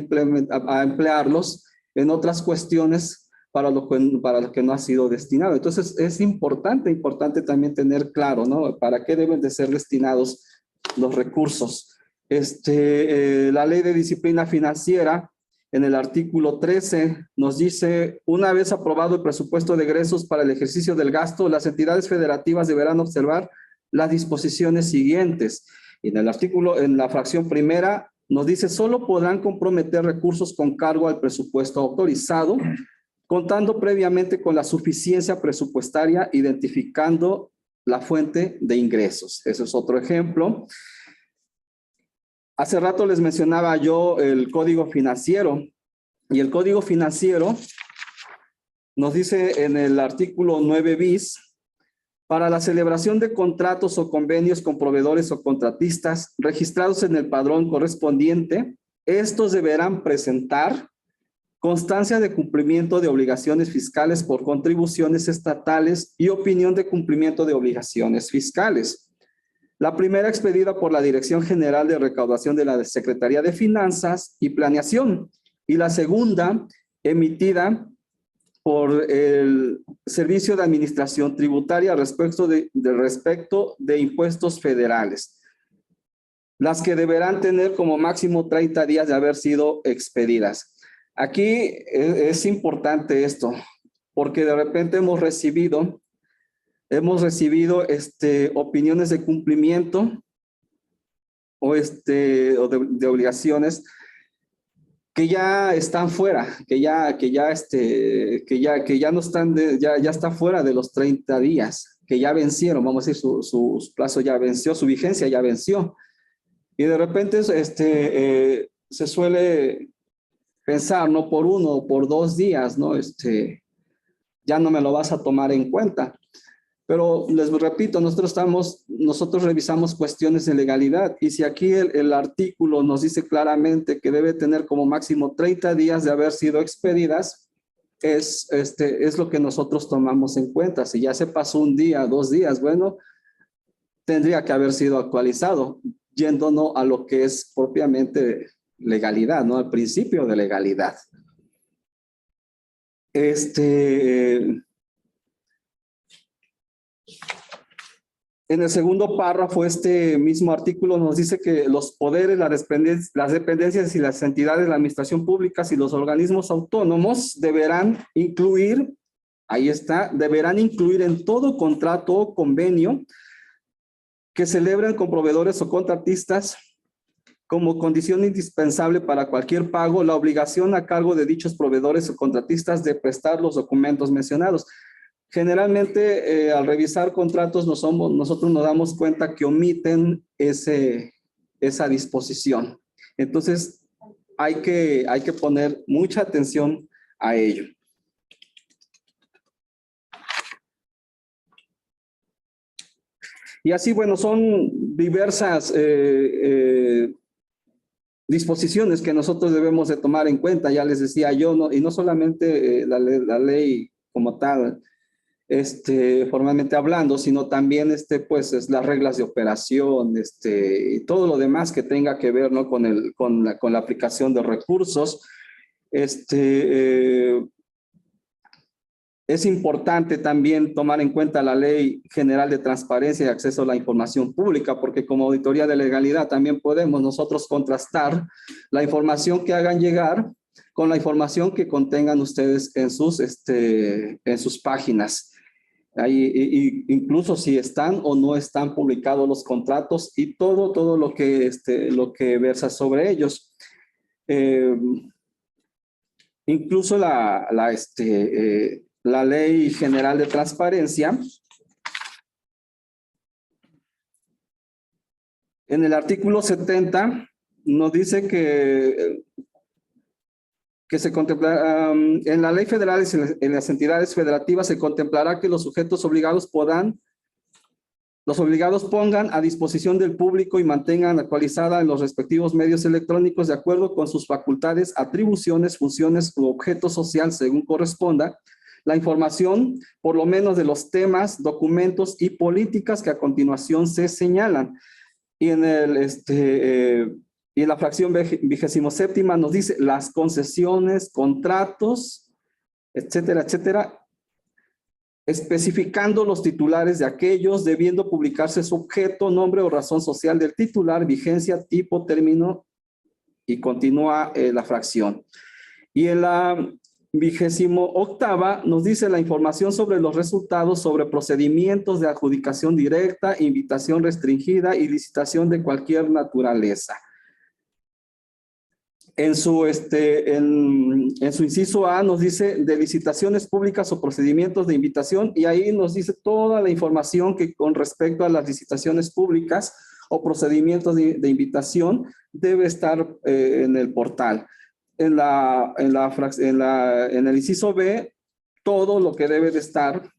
emplearlos en otras cuestiones para lo que no ha sido destinado. Entonces, es importante también tener claro, ¿no? Para qué deben de ser destinados los recursos. La Ley de Disciplina Financiera, en el artículo 13, nos dice, una vez aprobado el presupuesto de egresos para el ejercicio del gasto, las entidades federativas deberán observar las disposiciones siguientes. Y en la fracción primera, nos dice, solo podrán comprometer recursos con cargo al presupuesto autorizado, contando previamente con la suficiencia presupuestaria, identificando la fuente de ingresos. Ese es otro ejemplo. Hace rato les mencionaba yo el Código Financiero, y el Código Financiero nos dice en el artículo 9 bis, para la celebración de contratos o convenios con proveedores o contratistas registrados en el padrón correspondiente, estos deberán presentar constancia de cumplimiento de obligaciones fiscales por contribuciones estatales y opinión de cumplimiento de obligaciones fiscales. La primera expedida por la Dirección General de Recaudación de la Secretaría de Finanzas y Planeación, y la segunda emitida por el Servicio de Administración Tributaria respecto de impuestos federales, las que deberán tener como máximo 30 días de haber sido expedidas. Aquí es importante esto, porque de repente hemos recibido opiniones de cumplimiento o de obligaciones que ya están fuera, que ya no están, ya está fuera de los 30 días, que ya vencieron, vamos a decir, su plazo ya venció, su vigencia ya venció. Y de repente se suele pensar, no por 1 o por 2 días, ¿no? Ya no me lo vas a tomar en cuenta. Pero les repito, nosotros revisamos cuestiones de legalidad, y si aquí el artículo nos dice claramente que debe tener como máximo 30 días de haber sido expedidas, es lo que nosotros tomamos en cuenta. Si ya se pasó un día, 2 días, bueno, tendría que haber sido actualizado, yéndonos a lo que es propiamente legalidad, ¿no? Al principio de legalidad. En el segundo párrafo, este mismo artículo nos dice que los poderes, las dependencias y las entidades de la administración pública y los organismos autónomos deberán incluir, ahí está, deberán incluir en todo contrato o convenio que celebren con proveedores o contratistas como condición indispensable para cualquier pago la obligación a cargo de dichos proveedores o contratistas de prestar los documentos mencionados. Generalmente, al revisar contratos, nosotros nos damos cuenta que omiten esa disposición. Entonces, hay que poner mucha atención a ello. Y así, bueno, son diversas disposiciones que nosotros debemos de tomar en cuenta. Ya les decía yo, y no solamente la ley como tal, formalmente hablando, sino también pues es las reglas de operación, y todo lo demás que tenga que ver, ¿no? con la aplicación de recursos. Es importante también tomar en cuenta la Ley General de Transparencia y Acceso a la Información Pública, porque como auditoría de legalidad también podemos nosotros contrastar la información que hagan llegar con la información que contengan ustedes en sus páginas. Ahí, incluso si están o no están publicados los contratos y todo lo que versa sobre ellos. Incluso la Ley General de Transparencia, en el artículo 70, nos dice que se contemplará, en la ley federal y en las entidades federativas se contemplará que los sujetos obligados pongan a disposición del público y mantengan actualizada en los respectivos medios electrónicos de acuerdo con sus facultades, atribuciones, funciones u objeto social según corresponda, la información, por lo menos de los temas, documentos y políticas que a continuación se señalan. Y y en la fracción 27ª nos dice las concesiones, contratos, etcétera, etcétera, especificando los titulares de aquellos, debiendo publicarse su objeto, nombre o razón social del titular, vigencia, tipo, término, y continúa la fracción. Y en la 28ª nos dice la información sobre los resultados, sobre procedimientos de adjudicación directa, invitación restringida y licitación de cualquier naturaleza. En su inciso A nos dice de licitaciones públicas o procedimientos de invitación, y ahí nos dice toda la información que con respecto a las licitaciones públicas o procedimientos de invitación debe estar en el portal. En el inciso B, todo lo que debe de estar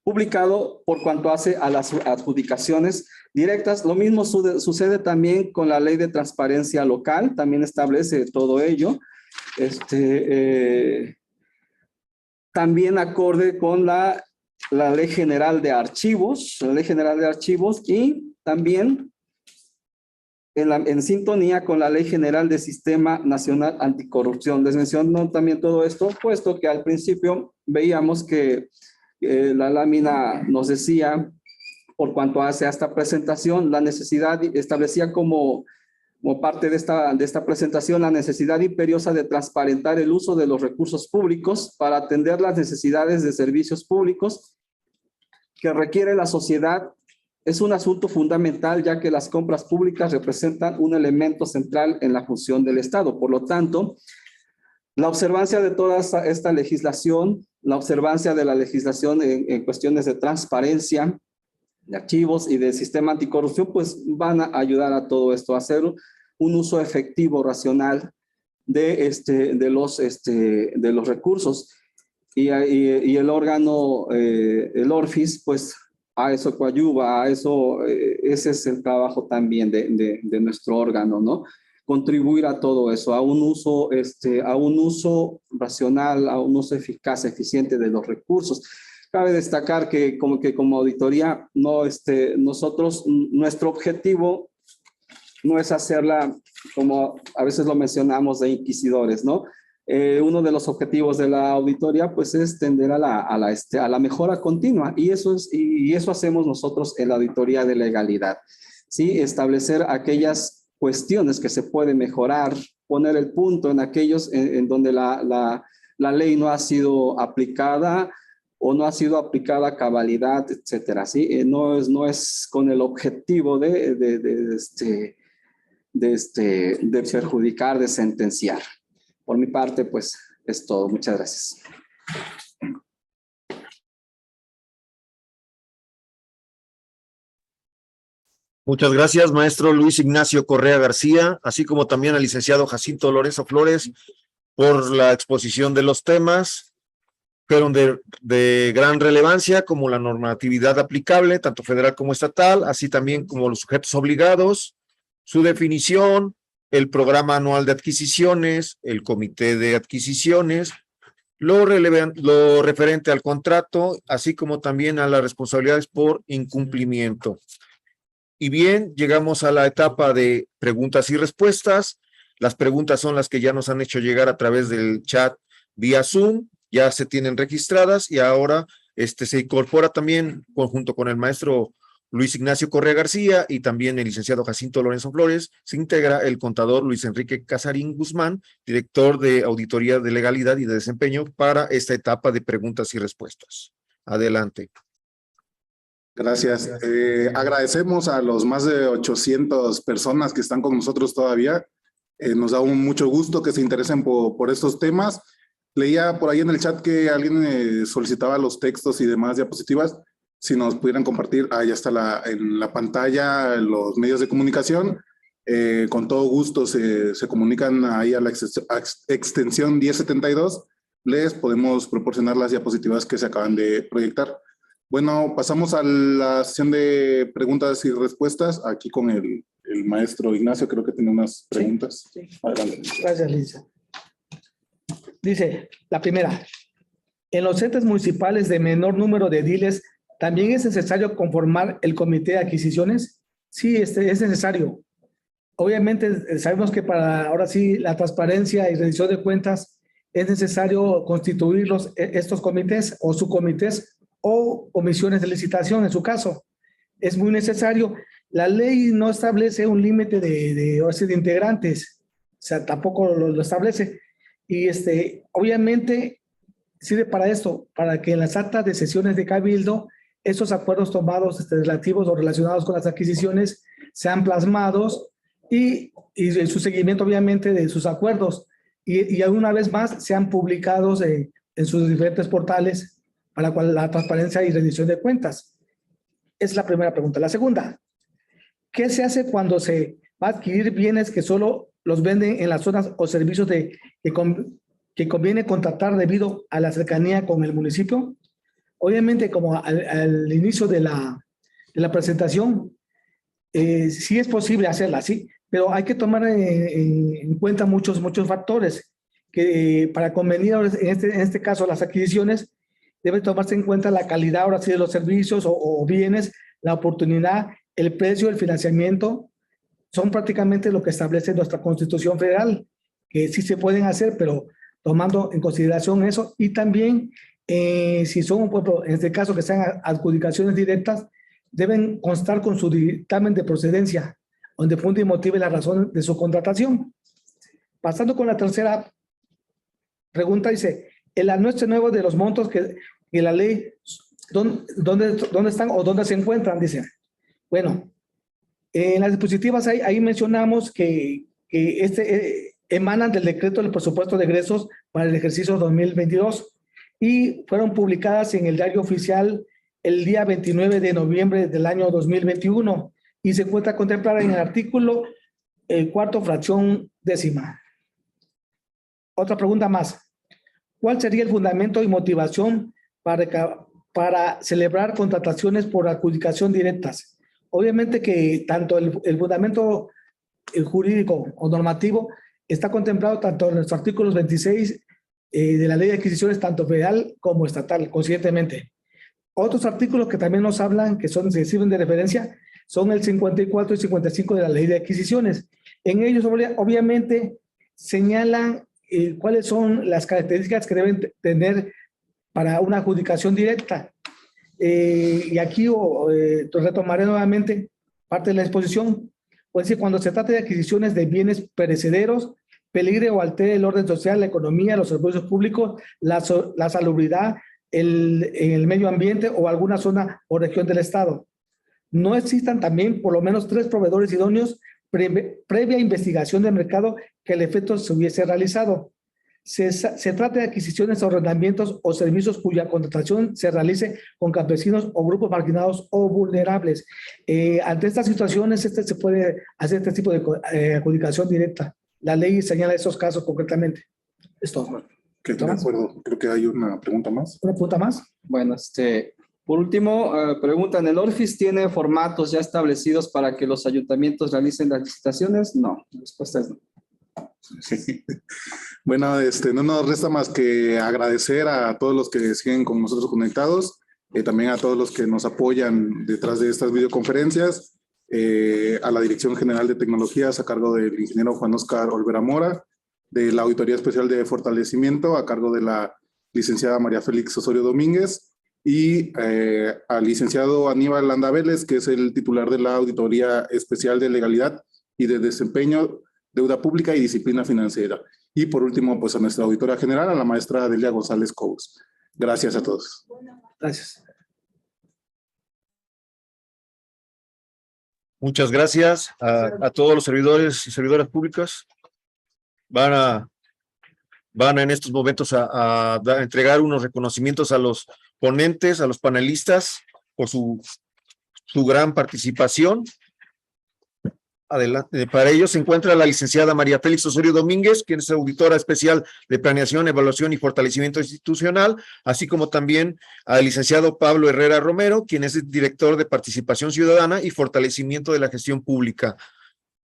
publicado por cuanto hace a las adjudicaciones directas. Lo mismo sucede también con la ley de transparencia local, también establece todo ello. También acorde con la ley general de archivos, y también en sintonía con la Ley General de Sistema Nacional Anticorrupción. Les menciono también todo esto, puesto que al principio veíamos que la lámina nos decía, por cuanto hace a esta presentación, la necesidad, establecía como parte de esta presentación, la necesidad imperiosa de transparentar el uso de los recursos públicos para atender las necesidades de servicios públicos que requiere la sociedad. Es un asunto fundamental, ya que las compras públicas representan un elemento central en la función del Estado. Por lo tanto, la observancia de toda esta legislación, la observancia de la legislación en cuestiones de transparencia, de archivos y del sistema anticorrupción, pues van a ayudar a todo esto, a hacer un uso efectivo, racional de los recursos. y el órgano, el ORFIS, pues a eso coadyuva, a eso, ese es el trabajo también de nuestro órgano, ¿no? Contribuir a todo eso, a un uso racional, a un uso eficaz, eficiente de los recursos. Cabe destacar que como auditoría, no, nosotros, nuestro objetivo no es hacerla, como a veces lo mencionamos, de inquisidores, ¿no? Uno de los objetivos de la auditoría, pues, es tender a la mejora continua, y eso hacemos nosotros en la auditoría de legalidad, ¿sí? Establecer aquellas cuestiones que se pueden mejorar, poner el punto en aquellos en donde la ley no ha sido aplicada o no ha sido aplicada a cabalidad, etcétera, ¿sí? No es con el objetivo de perjudicar, de sentenciar. Por mi parte, pues, es todo. Muchas gracias. Muchas gracias, maestro Luis Ignacio Correa García, así como también al licenciado Jacinto Lorenzo Flores, por la exposición de los temas. Fueron de gran relevancia, como la normatividad aplicable, tanto federal como estatal, así también como los sujetos obligados, su definición, el programa anual de adquisiciones, el comité de adquisiciones, lo referente al contrato, así como también a las responsabilidades por incumplimiento. Y bien, llegamos a la etapa de preguntas y respuestas. Las preguntas son las que ya nos han hecho llegar a través del chat vía Zoom, ya se tienen registradas, y ahora se incorpora también, junto con el maestro Luis Ignacio Correa García y también el licenciado Jacinto Lorenzo Flores, se integra el contador Luis Enrique Casarín Guzmán, director de Auditoría de Legalidad y de Desempeño, para esta etapa de preguntas y respuestas. Adelante. Gracias. Agradecemos a los más de 800 personas que están con nosotros todavía. Nos da mucho gusto que se interesen por estos temas. Leía por ahí en el chat que alguien solicitaba los textos y demás diapositivas. Si nos pudieran compartir, ya está en la pantalla, en los medios de comunicación. Con todo gusto se comunican ahí a la extensión 1072. Les podemos proporcionar las diapositivas que se acaban de proyectar. Bueno, pasamos a la sesión de preguntas y respuestas. Aquí con el maestro Ignacio, creo que tiene unas preguntas. Sí. Adelante. Gracias, Lisa. Dice, la primera, en los entes municipales de menor número de ediles, ¿también es necesario conformar el comité de adquisiciones? Sí, es necesario. Obviamente, sabemos que para ahora sí la transparencia y rendición de cuentas es necesario constituir estos comités o subcomités o comisiones de licitación, en su caso. Es muy necesario. La ley no establece un límite de integrantes, o sea, tampoco lo establece. Y obviamente sirve para esto, para que en las actas de sesiones de cabildo, esos acuerdos tomados relativos o relacionados con las adquisiciones sean plasmados y su seguimiento, obviamente, de sus acuerdos. Y una vez más sean publicados en sus diferentes portales para la transparencia y rendición de cuentas. Es la primera pregunta. La segunda, ¿qué se hace cuando se va a adquirir bienes que solo los venden en las zonas o servicios que conviene contratar debido a la cercanía con el municipio? Obviamente, como al inicio de la presentación, sí es posible hacerla así, pero hay que tomar en cuenta muchos factores que para convenir en este caso las adquisiciones debe tomarse en cuenta la calidad ahora sí de los servicios o bienes, la oportunidad, el precio, el financiamiento. Son prácticamente lo que establece nuestra Constitución Federal, que sí se pueden hacer, pero tomando en consideración eso. Y también, si son, en este caso, que sean adjudicaciones directas, deben constar con su dictamen de procedencia, donde funde y motive la razón de su contratación. Pasando con la tercera pregunta, dice, el anuencio nuevo de los montos que la ley, ¿dónde están o dónde se encuentran? Dice. Bueno, en las dispositivas ahí mencionamos que emanan del decreto del presupuesto de egresos para el ejercicio 2022 y fueron publicadas en el diario oficial el día 29 de noviembre del año 2021 y se encuentra contemplada en el artículo 4, fracción 10ª. Otra pregunta más. ¿Cuál sería el fundamento y motivación para celebrar contrataciones por adjudicación directas? Obviamente que tanto el fundamento jurídico o normativo está contemplado tanto en los artículos 26 de la ley de adquisiciones, tanto federal como estatal, conscientemente. Otros artículos que también nos hablan, que se sirven de referencia, son el 54 y 55 de la ley de adquisiciones. En ellos, obviamente, señalan cuáles son las características que deben tener para una adjudicación directa. Y aquí retomaré nuevamente parte de la exposición. Pues decir, cuando se trata de adquisiciones de bienes perecederos, peligre o altere el orden social, la economía, los servicios públicos, la salubridad, el medio ambiente o alguna zona o región del Estado. No existan también por lo menos 3 proveedores idóneos previa investigación de mercado que el efecto se hubiese realizado. Se trata de adquisiciones o arrendamientos o servicios cuya contratación se realice con campesinos o grupos marginados o vulnerables. Ante estas situaciones, se puede hacer este tipo de adjudicación directa. La ley señala esos casos concretamente. Esto. Que de acuerdo. Creo que hay una pregunta más. ¿Una pregunta más? Bueno, por último, preguntan, ¿el ORFIS tiene formatos ya establecidos para que los ayuntamientos realicen las licitaciones? No, la respuesta es no. Sí. Bueno, no nos resta más que agradecer a todos los que siguen con nosotros conectados, también a todos los que nos apoyan detrás de estas videoconferencias, a la Dirección General de Tecnologías a cargo del ingeniero Juan Oscar Olvera Mora, de la Auditoría Especial de Fortalecimiento a cargo de la licenciada María Félix Osorio Domínguez y al licenciado Aníbal Landa Vélez, que es el titular de la Auditoría Especial de Legalidad y de Desempeño, Deuda Pública y Disciplina Financiera. Y por último, pues a nuestra auditora general, a la maestra Delia González Cobos. Gracias a todos. Gracias. Muchas gracias a todos los servidores y servidoras públicas. Van en estos momentos a entregar unos reconocimientos a los ponentes, a los panelistas, por su gran participación. Adelante. Para ello se encuentra la licenciada María Félix Osorio Domínguez, quien es auditora especial de Planeación, Evaluación y Fortalecimiento Institucional, así como también al licenciado Pablo Herrera Romero, quien es el director de Participación Ciudadana y Fortalecimiento de la Gestión Pública.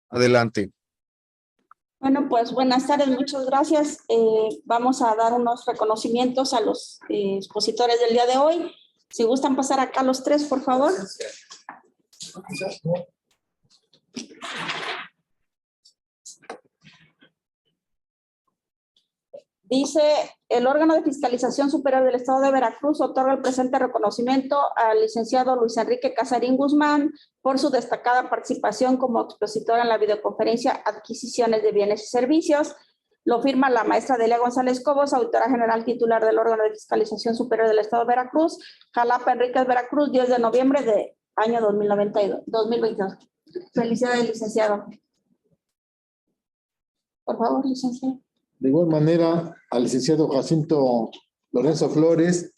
Adelante. Bueno, pues buenas tardes, muchas gracias. Vamos a dar unos reconocimientos a los expositores del día de hoy. Si gustan pasar acá los 3, por favor. Dice, el órgano de fiscalización superior del Estado de Veracruz otorga el presente reconocimiento al licenciado Luis Enrique Casarín Guzmán por su destacada participación como expositor en la videoconferencia Adquisiciones de Bienes y Servicios. Lo firma la maestra Delia González Cobos, auditora general titular del órgano de fiscalización superior del Estado de Veracruz, Jalapa Enríquez, Veracruz, 10 de noviembre de año 2022. Felicidades, licenciado. Por favor, licenciado. De igual manera, al licenciado Jacinto Lorenzo Flores,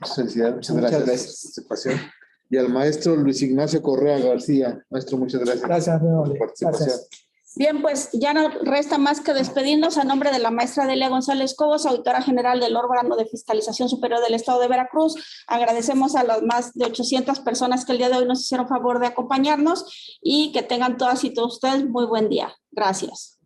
muchas gracias por su participación, y al maestro Luis Ignacio Correa García. Maestro, muchas gracias, por su participación. Gracias. Bien, pues ya no resta más que despedirnos a nombre de la maestra Delia González Cobos, auditora general del órgano de fiscalización superior del Estado de Veracruz. Agradecemos a las más de 800 personas que el día de hoy nos hicieron favor de acompañarnos y que tengan todas y todos ustedes muy buen día. Gracias.